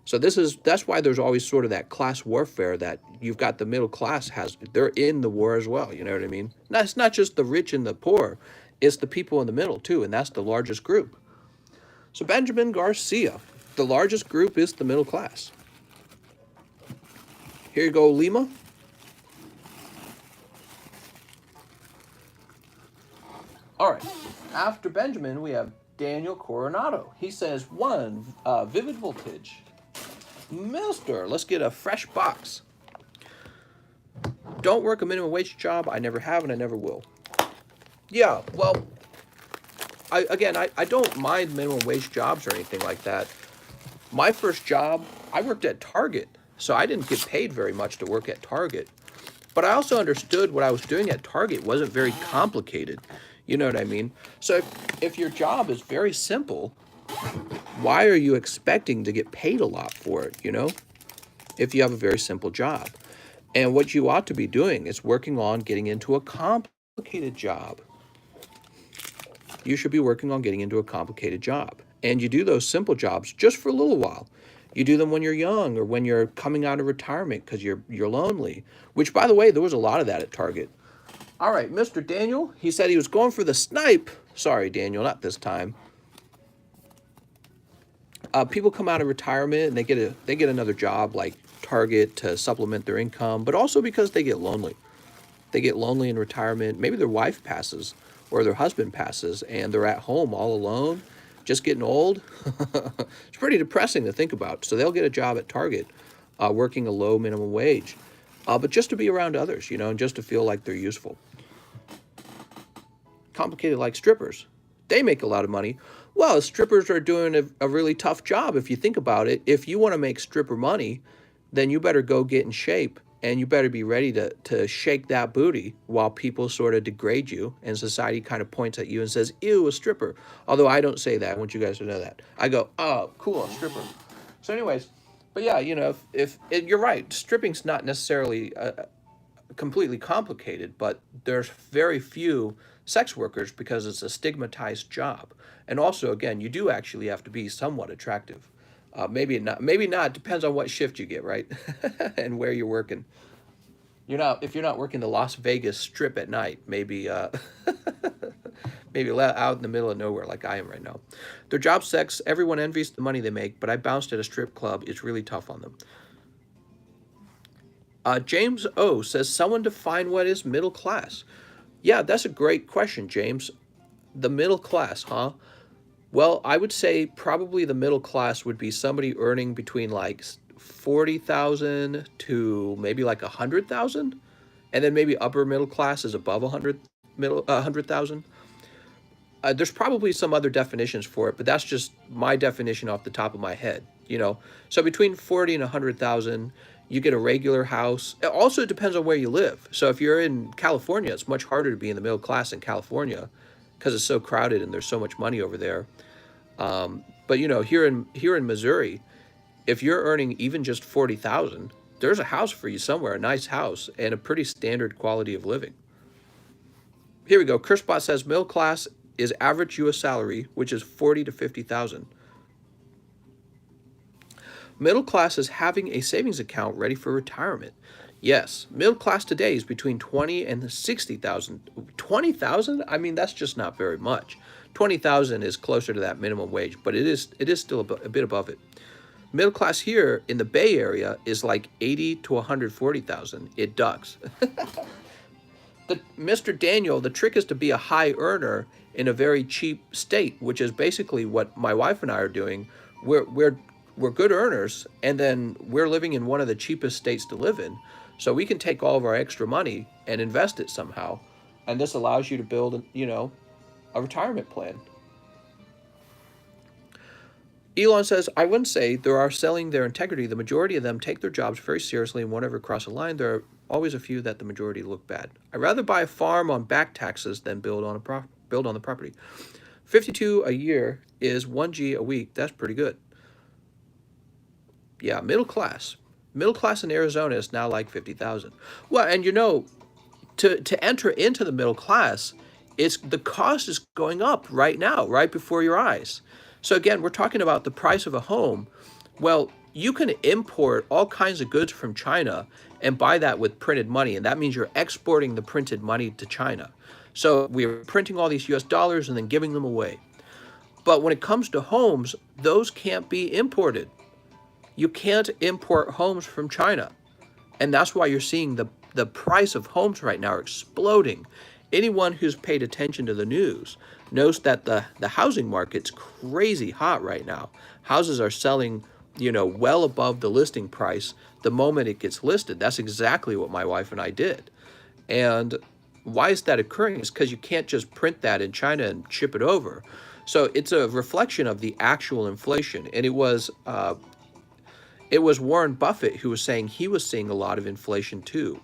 So that's why there's always sort of that class warfare that you've got. The middle class they're in the war as well. You know what I mean? It's not just the rich and the poor, it's the people in the middle too, and that's the largest group. So Benjamin Garcia, the largest group is the middle class. Here you go, Lima. All right, after Benjamin, we have Daniel Coronado. He says, 1, Vivid Voltage. Mister, let's get a fresh box. Don't work a minimum wage job. I never have and I never will. Yeah, well, I don't mind minimum wage jobs or anything like that. My first job, I worked at Target, so I didn't get paid very much to work at Target. But I also understood what I was doing at Target wasn't very complicated. You know what I mean? So if your job is very simple, why are you expecting to get paid a lot for it, if you have a very simple job? And what you ought to be doing is working on getting into a complicated job. You should be working on getting into a complicated job. And you do those simple jobs just for a little while. You do them when you're young or when you're coming out of retirement because you're lonely, which, by the way, there was a lot of that at Target. All right, Mr. Daniel, he said he was going for the snipe. Sorry, Daniel, not this time. People come out of retirement and they get another job like Target to supplement their income, but also because they get lonely. They get lonely in retirement. Maybe their wife passes or their husband passes and they're at home all alone, just getting old. It's pretty depressing to think about. So they'll get a job at Target, working a low minimum wage, but just to be around others, and just to feel like they're useful. Complicated like strippers. They make a lot of money. Well, strippers are doing a really tough job if you think about it. If you want to make stripper money, then you better go get in shape and you better be ready to shake that booty while people sort of degrade you and society kind of points at you and says, ew, a stripper. Although I don't say that. I want you guys to know that. I go, oh, cool, a stripper. So anyways, but yeah, if you're right, stripping's not necessarily completely complicated, but there's very few sex workers because it's a stigmatized job. And also, again, you do actually have to be somewhat attractive. Maybe not. Depends on what shift you get, right? And where you're working. If you're not working the Las Vegas Strip at night, maybe maybe out in the middle of nowhere like I am right now. Their job sex, everyone envies the money they make, but I bounced at a strip club. It's really tough on them. James O says, someone define what is middle class. Yeah, that's a great question, James. The middle class, huh? Well, I would say probably the middle class would be somebody earning between like 40,000 to maybe like 100,000, and then maybe upper middle class is above 100,000. There's probably some other definitions for it, but that's just my definition off the top of my head. So between 40 and 100,000, you get a regular house. It also depends on where you live. So if you're in California, it's much harder to be in the middle class in California because it's so crowded and there's so much money over there. But here in Missouri, if you're earning even just 40,000, there's a house for you somewhere, a nice house and a pretty standard quality of living. Here we go. Kirschbot says middle class is average U.S. salary, which is 40 to 50,000. Middle class is having a savings account ready for retirement. Yes, middle class today is between 20 and 60,000. 20,000? I mean, that's just not very much. 20,000 is closer to that minimum wage, but it is still a bit above it. Middle class here in the Bay Area is like 80 to 140,000. It ducks. Mr. Daniel, the trick is to be a high earner in a very cheap state, which is basically what my wife and I are doing. We're good earners, and then we're living in one of the cheapest states to live in. So we can take all of our extra money and invest it somehow. And this allows you to build, a retirement plan. Elon says, I wouldn't say there are selling their integrity. The majority of them take their jobs very seriously and won't ever cross a line. There are always a few that the majority look bad. I'd rather buy a farm on back taxes than build on the property. 52 a year is 1G a week. That's pretty good. Yeah, middle class. Middle class in Arizona is now like 50,000. Well, and to enter into the middle class, the cost is going up right now, right before your eyes. So again, we're talking about the price of a home. Well, you can import all kinds of goods from China and buy that with printed money, and that means you're exporting the printed money to China. So we're printing all these US dollars and then giving them away. But when it comes to homes, those can't be imported. You can't import homes from China. And that's why you're seeing the price of homes right now are exploding. Anyone who's paid attention to the news knows that the housing market's crazy hot right now. Houses are selling, well above the listing price the moment it gets listed. That's exactly what my wife and I did. And why is that occurring? It's because you can't just print that in China and ship it over. So it's a reflection of the actual inflation. And it was Warren Buffett who was saying he was seeing a lot of inflation too.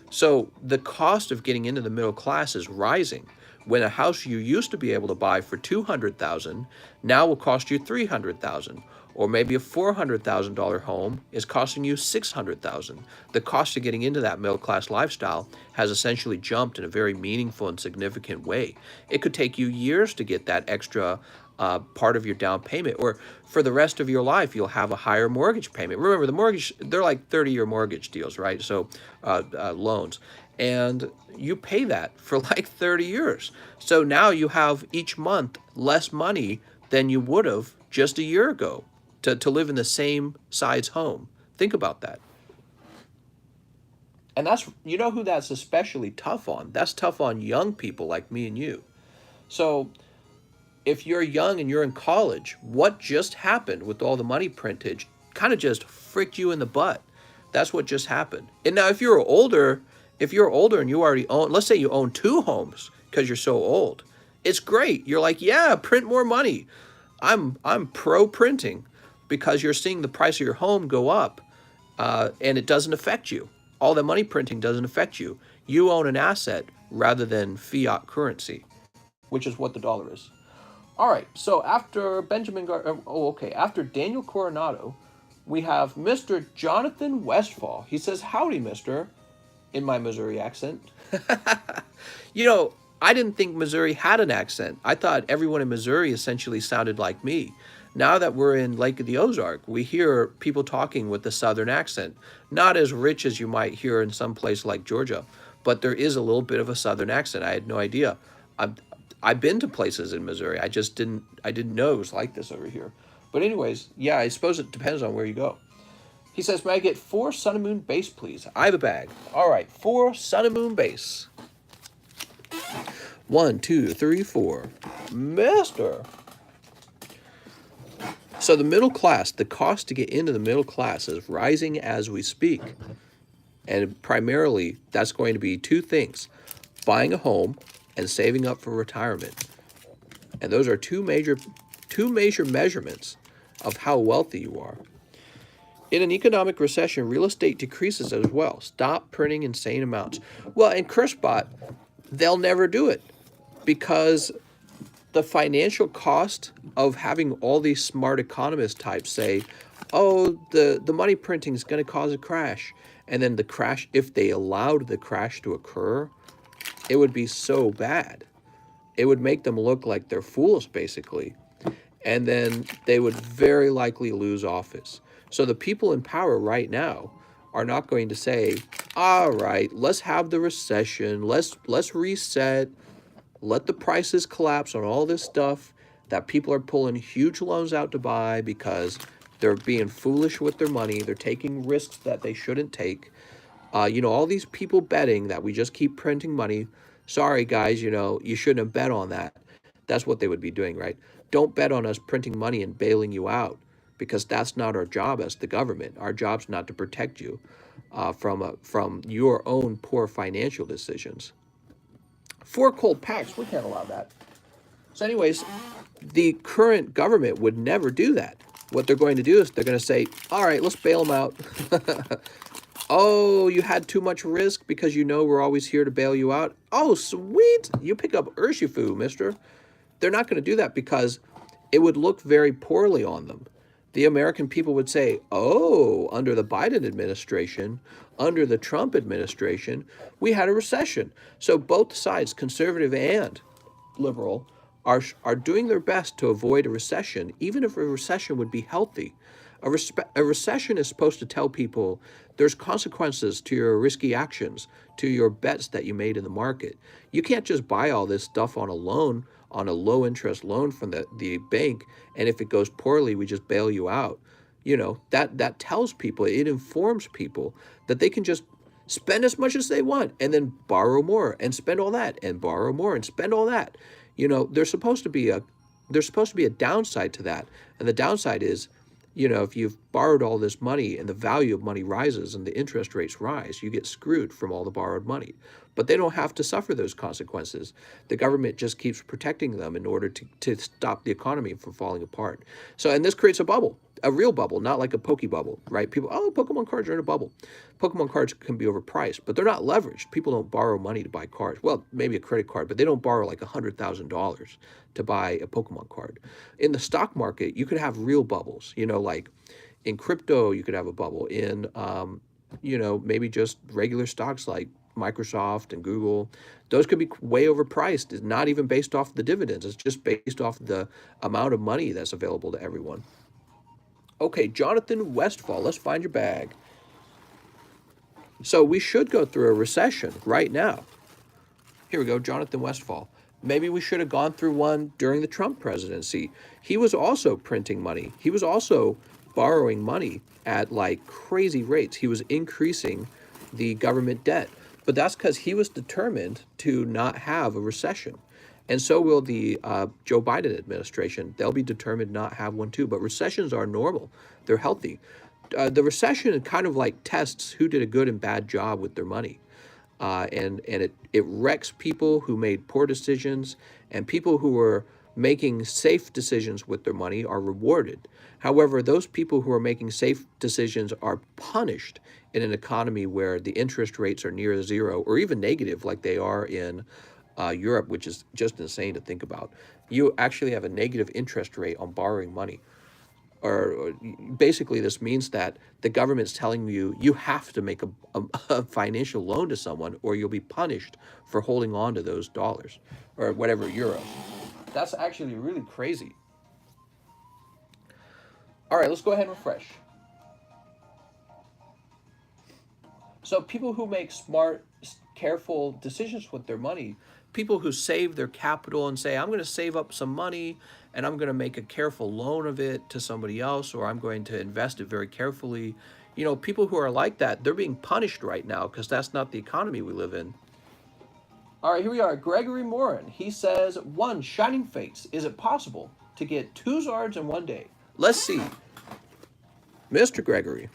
So the cost of getting into the middle class is rising. When a house you used to be able to buy for $200,000 now will cost you $300,000, or maybe a $400,000 home is costing you $600,000. The cost of getting into that middle class lifestyle has essentially jumped in a very meaningful and significant way. It could take you years to get that extra part of your down payment, or for the rest of your life you'll have a higher mortgage payment. Remember, the mortgage, they're like 30-year mortgage deals, right? So loans, and you pay that for like 30 years. So now you have each month less money than you would have just a year ago. to live in the same size home. Think about that. And that's, you know who that's especially tough on? That's tough on young people like me and you. So if you're young and you're in college, what just happened with all the money printage kind of just fricked you in the butt. That's what just happened. And now if you're older and you already own, let's say you own 2 homes because you're so old, it's great. You're like, yeah, print more money. I'm pro printing because you're seeing the price of your home go up, and it doesn't affect you. All the money printing doesn't affect you. You own an asset rather than fiat currency, which is what the dollar is. All right, so after after Daniel Coronado, we have Mr. Jonathan Westfall. He says, "Howdy, Mister," in my Missouri accent. You know, I didn't think Missouri had an accent. I thought everyone in Missouri essentially sounded like me. Now that we're in Lake of the Ozark, we hear people talking with a southern accent. Not as rich as you might hear in some place like Georgia, but there is a little bit of a southern accent. I had no idea. I've been to places in Missouri. I didn't know it was like this over here. But anyways, yeah, I suppose it depends on where you go. He says, "May I get 4 Sun and Moon base, please?" I have a bag. All right, 4 Sun and Moon base. 1, 2, 3, 4. Mister. So the middle class, the cost to get into the middle class is rising as we speak. And primarily, that's going to be 2 things: buying a home and saving up for retirement. And those are two major measurements of how wealthy you are. In an economic recession, real estate decreases as well. Stop printing insane amounts. Well, in Chrisbot, they'll never do it because the financial cost of having all these smart economist types say, oh, the money printing is going to cause a crash. And then the crash, if they allowed the crash to occur, it would be so bad. It would make them look like they're fools, basically. And then they would very likely lose office. So the people in power right now are not going to say, all right, let's have the recession, let's reset, let the prices collapse on all this stuff that people are pulling huge loans out to buy because they're being foolish with their money, they're taking risks that they shouldn't take. All these people betting that we just keep printing money. Sorry, guys, you shouldn't have bet on that. That's what they would be doing, right? Don't bet on us printing money and bailing you out, because that's not our job as the government. Our job's not to protect you from your own poor financial decisions. 4 cold packs, we can't allow that. So anyways, the current government would never do that. What they're going to do is they're going to say, all right, let's bail them out. Oh, you had too much risk because we're always here to bail you out. Oh, sweet. You pick up Urshifu, mister. They're not going to do that because it would look very poorly on them. The American people would say, oh, under the Biden administration, under the Trump administration, we had a recession. So both sides, conservative and liberal, are doing their best to avoid a recession, even if a recession would be healthy. A recession is supposed to tell people there's consequences to your risky actions, to your bets that you made in the market. You can't just buy all this stuff on a loan, on a low interest loan from the bank, and if it goes poorly, we just bail you out. That tells people, it informs people that they can just spend as much as they want and then borrow more and spend all that and borrow more and spend all that. There's supposed to be a downside to that. And the downside is, if you've borrowed all this money and the value of money rises and the interest rates rise, you get screwed from all the borrowed money. But they don't have to suffer those consequences. The government just keeps protecting them in order to stop the economy from falling apart. And this creates a bubble, a real bubble, not like a Poke bubble, right? People, Pokemon cards are in a bubble. Pokemon cards can be overpriced, but they're not leveraged. People don't borrow money to buy cards. Well, maybe a credit card, but they don't borrow like $100,000 to buy a Pokemon card. In the stock market, you could have real bubbles, like in crypto, you could have a bubble. In, maybe just regular stocks like Microsoft and Google, those could be way overpriced. It's not even based off the dividends. It's just based off the amount of money that's available to everyone. Okay, Jonathan Westfall, let's find your bag. So we should go through a recession right now. Here we go, Jonathan Westfall. Maybe we should have gone through one during the Trump presidency. He was also printing money. He was also borrowing money at like crazy rates. He was increasing the government debt. But that's because he was determined to not have a recession. And so will the Joe Biden administration. They'll be determined not have one too. But recessions are normal. They're healthy. The recession kind of like tests who did a good and bad job with their money. And it wrecks people who made poor decisions, and people who were making safe decisions with their money are rewarded. However, those people who are making safe decisions are punished in an economy where the interest rates are near zero or even negative, like they are in Europe, which is just insane to think about. You actually have a negative interest rate on borrowing money. Or basically this means that the government's telling you you have to make a financial loan to someone or you'll be punished for holding on to those dollars or whatever euros. That's actually really crazy. All right, let's go ahead and refresh. So people who make smart, careful decisions with their money, people who save their capital and say, I'm going to save up some money and I'm going to make a careful loan of it to somebody else, or I'm going to invest it very carefully. You know, people who are like that, they're being punished right now because that's not the economy we live in. All right, here we are. Gregory Morin. He says, one, Shining Fates. Is it possible to get 2 Zards in one day? Let's see. Mr. Gregory.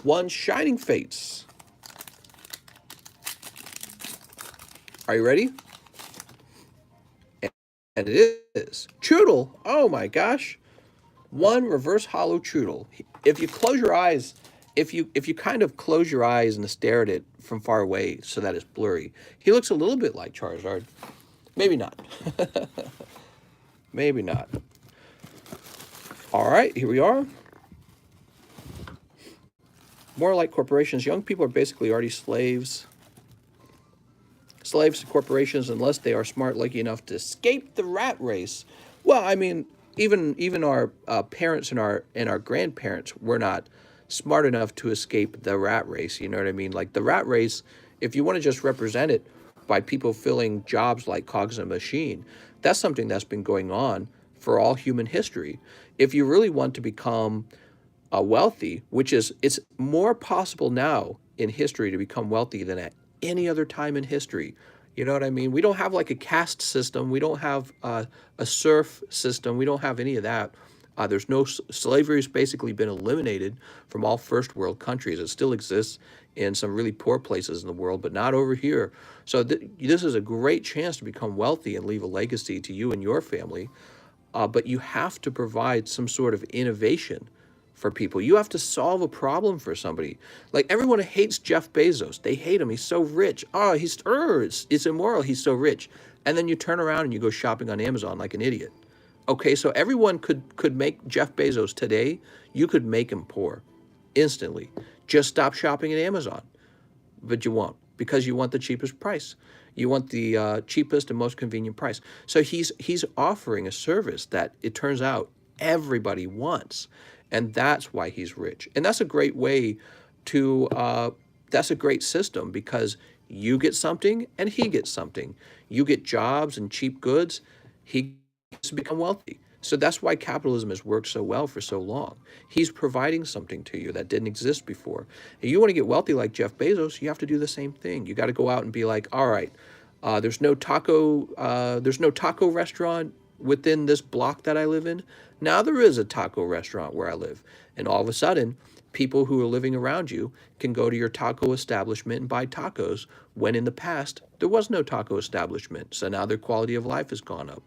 One, Shining Fates. Are you ready? And it is. Choodle. Oh my gosh. One reverse hollow Choodle. If you close your eyes, if you kind of close your eyes and stare at it from far away so that it's blurry, he looks a little bit like Charizard. Maybe not. Maybe not. All right, here we are. More like corporations. Young people are basically already slaves. Slaves to corporations unless they are smart lucky enough to escape the rat race. Well, I mean, even our parents and our grandparents were not smart enough to escape the rat race. You know what I mean? Like the rat race, if you want to just represent it by people filling jobs like cogs in a machine, that's something that's been going on for all human history. If you really want to become wealthy, it's more possible now in history to become wealthy than at any other time in history. You know what I mean? We don't have like a caste system. We don't have a serf system. We don't have any of that. There's no slavery has basically been eliminated from all first world countries. It still exists in some really poor places in the world, but not over here. So this is a great chance to become wealthy and leave a legacy to you and your family. But you have to provide some sort of innovation for people. You have to solve a problem for somebody. Like everyone hates Jeff Bezos. They hate him. He's so rich. Oh, it's immoral. He's so rich. And then you turn around and you go shopping on Amazon like an idiot. Okay, so everyone could make Jeff Bezos today. You could make him poor instantly. Just stop shopping at Amazon. But you won't because you want the cheapest price. You want the cheapest and most convenient price. So he's offering a service that it turns out everybody wants. And that's why he's rich. And that's a great way to, that's a great system because you get something and he gets something. You get jobs and cheap goods, he gets to become wealthy. So that's why capitalism has worked so well for so long. He's providing something to you that didn't exist before. And you want to get wealthy like Jeff Bezos, you have to do the same thing. You got to go out and be like, all right, there's no taco restaurant within this block that I live in. Now there is a taco restaurant where I live. And all of a sudden, people who are living around you can go to your taco establishment and buy tacos when in the past there was no taco establishment. So now their quality of life has gone up.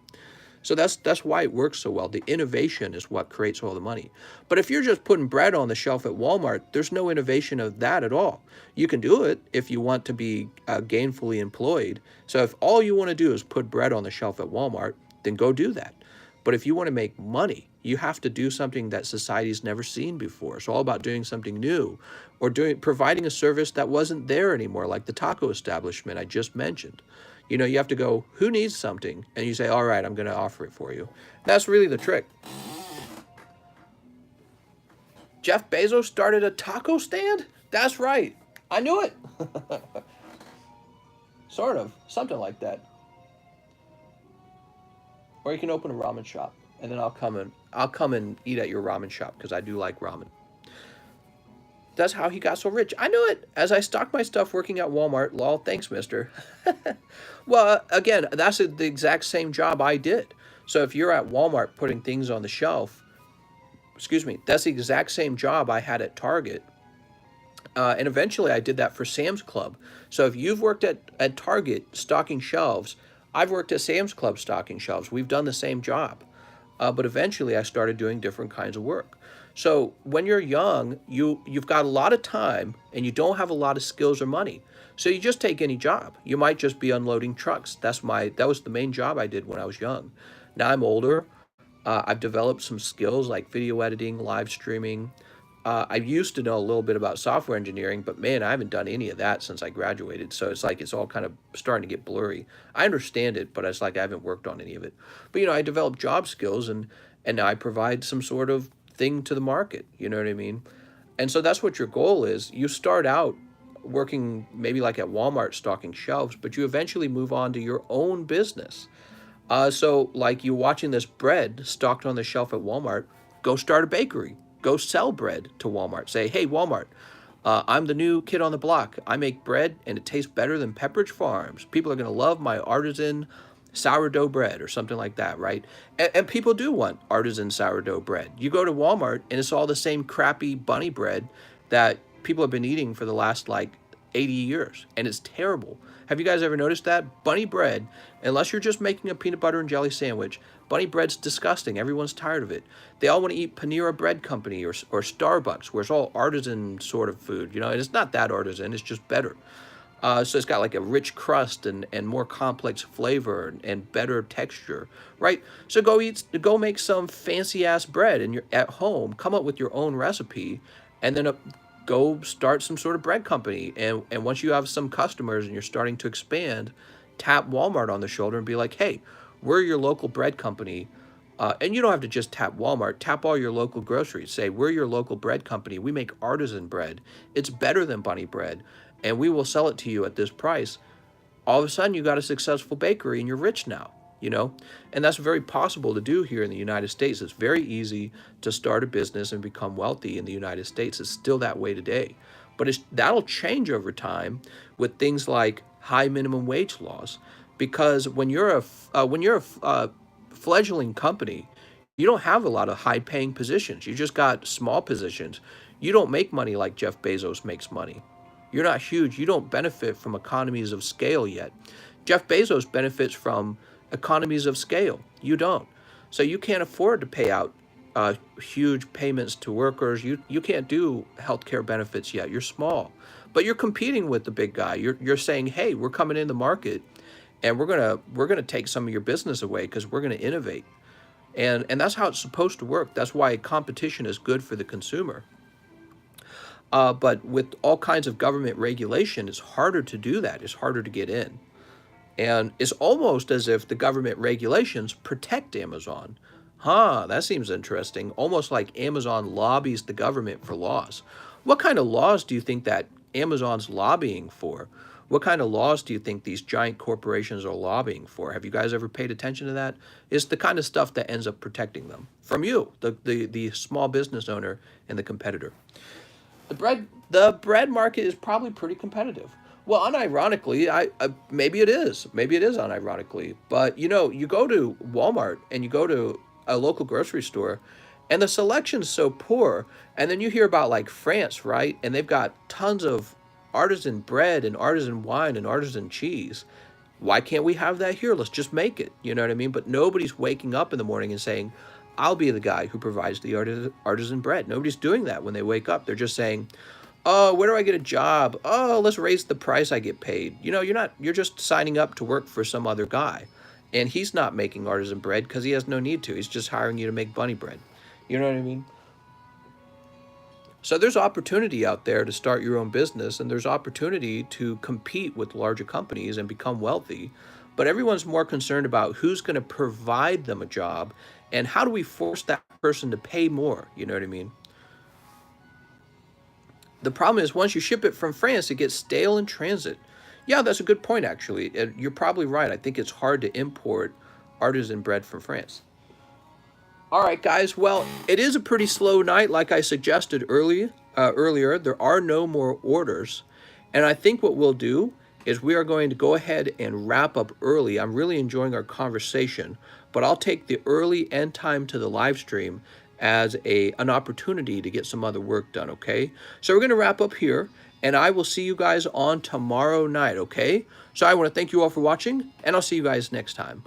So that's why it works so well. The innovation is what creates all the money. But if you're just putting bread on the shelf at Walmart, there's no innovation of that at all. You can do it if you want to be gainfully employed. So if all you want to do is put bread on the shelf at Walmart, then go do that. But if you want to make money, you have to do something that society's never seen before. It's all about doing something new or providing a service that wasn't there anymore, like the taco establishment I just mentioned. You know, you have to go, who needs something? And you say, all right, I'm going to offer it for you. That's really the trick. Jeff Bezos started a taco stand? That's right. I knew it. Sort of, something like that. Or you can open a ramen shop, and then I'll come and eat at your ramen shop because I do like ramen. That's how he got so rich. I knew it. As I stocked my stuff working at Walmart, lol, thanks, mister. Well, again, that's the exact same job I did. So if you're at Walmart putting things on the shelf, excuse me, that's the exact same job I had at Target. And eventually I did that for Sam's Club. So if you've worked at Target stocking shelves, I've worked at Sam's Club stocking shelves. We've done the same job. But eventually I started doing different kinds of work. So when you're young, you've got a lot of time and you don't have a lot of skills or money. So you just take any job. You might just be unloading trucks. That was the main job I did when I was young. Now I'm older. I've developed some skills like video editing, live streaming. I used to know a little bit about software engineering, but man, I haven't done any of that since I graduated. So it's like it's all kind of starting to get blurry. I understand it, but it's like I haven't worked on any of it. But I developed job skills and now I provide some sort of thing to the market. You know what I mean? And so that's what your goal is. You start out working maybe like at Walmart stocking shelves, but you eventually move on to your own business. So, like you watching this bread stocked on the shelf at Walmart, go start a bakery. Go sell bread to Walmart. Say, hey, Walmart, I'm the new kid on the block. I make bread and it tastes better than Pepperidge Farms. People are going to love my artisan sourdough bread or something like that, right? And people do want artisan sourdough bread. You go to Walmart and it's all the same crappy bunny bread that people have been eating for the last like 80 years, and it's terrible. Have you guys ever noticed that? Bunny bread, unless you're just making a peanut butter and jelly sandwich, bunny bread's disgusting. Everyone's tired of it. They all want to eat Panera Bread Company or Starbucks, where it's all artisan sort of food. And it's not that artisan, it's just better. So it's got like a rich crust and more complex flavor and better texture, right? So go make some fancy ass bread and you're at home, come up with your own recipe, and then go start some sort of bread company. And once you have some customers and you're starting to expand, tap Walmart on the shoulder and be like, hey, we're your local bread company. And you don't have to just tap Walmart, tap all your local groceries. Say, we're your local bread company. We make artisan bread. It's better than bunny bread. And we will sell it to you at this price. All of a sudden, you got a successful bakery and you're rich now. And that's very possible to do here in the United States. It's very easy to start a business and become wealthy in the United States. It's still that way today, but that'll change over time with things like high minimum wage laws. Because when you're a fledgling company, you don't have a lot of high paying positions. You just got small positions. You don't make money like Jeff Bezos makes money. You're not huge. You don't benefit from economies of scale yet. Jeff Bezos benefits from economies of scale. You don't. So you can't afford to pay out huge payments to workers. You can't do healthcare benefits yet. You're small, but you're competing with the big guy. You're saying, hey, we're coming in the market, and we're gonna take some of your business away because we're gonna innovate, and that's how it's supposed to work. That's why competition is good for the consumer. But with all kinds of government regulation, it's harder to do that. It's harder to get in. And it's almost as if the government regulations protect Amazon. That seems interesting. Almost like Amazon lobbies the government for laws. What kind of laws do you think that Amazon's lobbying for? What kind of laws do you think these giant corporations are lobbying for? Have you guys ever paid attention to that? It's the kind of stuff that ends up protecting them from you, the small business owner and the competitor. The bread market is probably pretty competitive. Well, unironically, maybe it is. Maybe it is unironically. But you go to Walmart and you go to a local grocery store, and the selection's so poor. And then you hear about like France, right? And they've got tons of artisan bread and artisan wine and artisan cheese. Why can't we have that here? Let's just make it. You know what I mean? But nobody's waking up in the morning and saying, I'll be the guy who provides the artisan bread. Nobody's doing that when they wake up. They're just saying, oh, where do I get a job? Oh, let's raise the price I get paid. You're just signing up to work for some other guy. And he's not making artisan bread because he has no need to. He's just hiring you to make bunny bread. You know what I mean? So there's opportunity out there to start your own business, and there's opportunity to compete with larger companies and become wealthy. But everyone's more concerned about who's going to provide them a job and how do we force that person to pay more. You know what I mean? The problem is once you ship it from France, it gets stale in transit. Yeah, that's a good point, actually. You're probably right. I think it's hard to import artisan bread from France. All right, guys. Well, it is a pretty slow night, like I suggested earlier. There are no more orders, and I think what we'll do is we are going to go ahead and wrap up early. I'm really enjoying our conversation, but I'll take the early end time to the live stream as an opportunity to get some other work done. Okay, so we're going to wrap up here, and I will see you guys on tomorrow night. Okay, so I want to thank you all for watching, and I'll see you guys next time.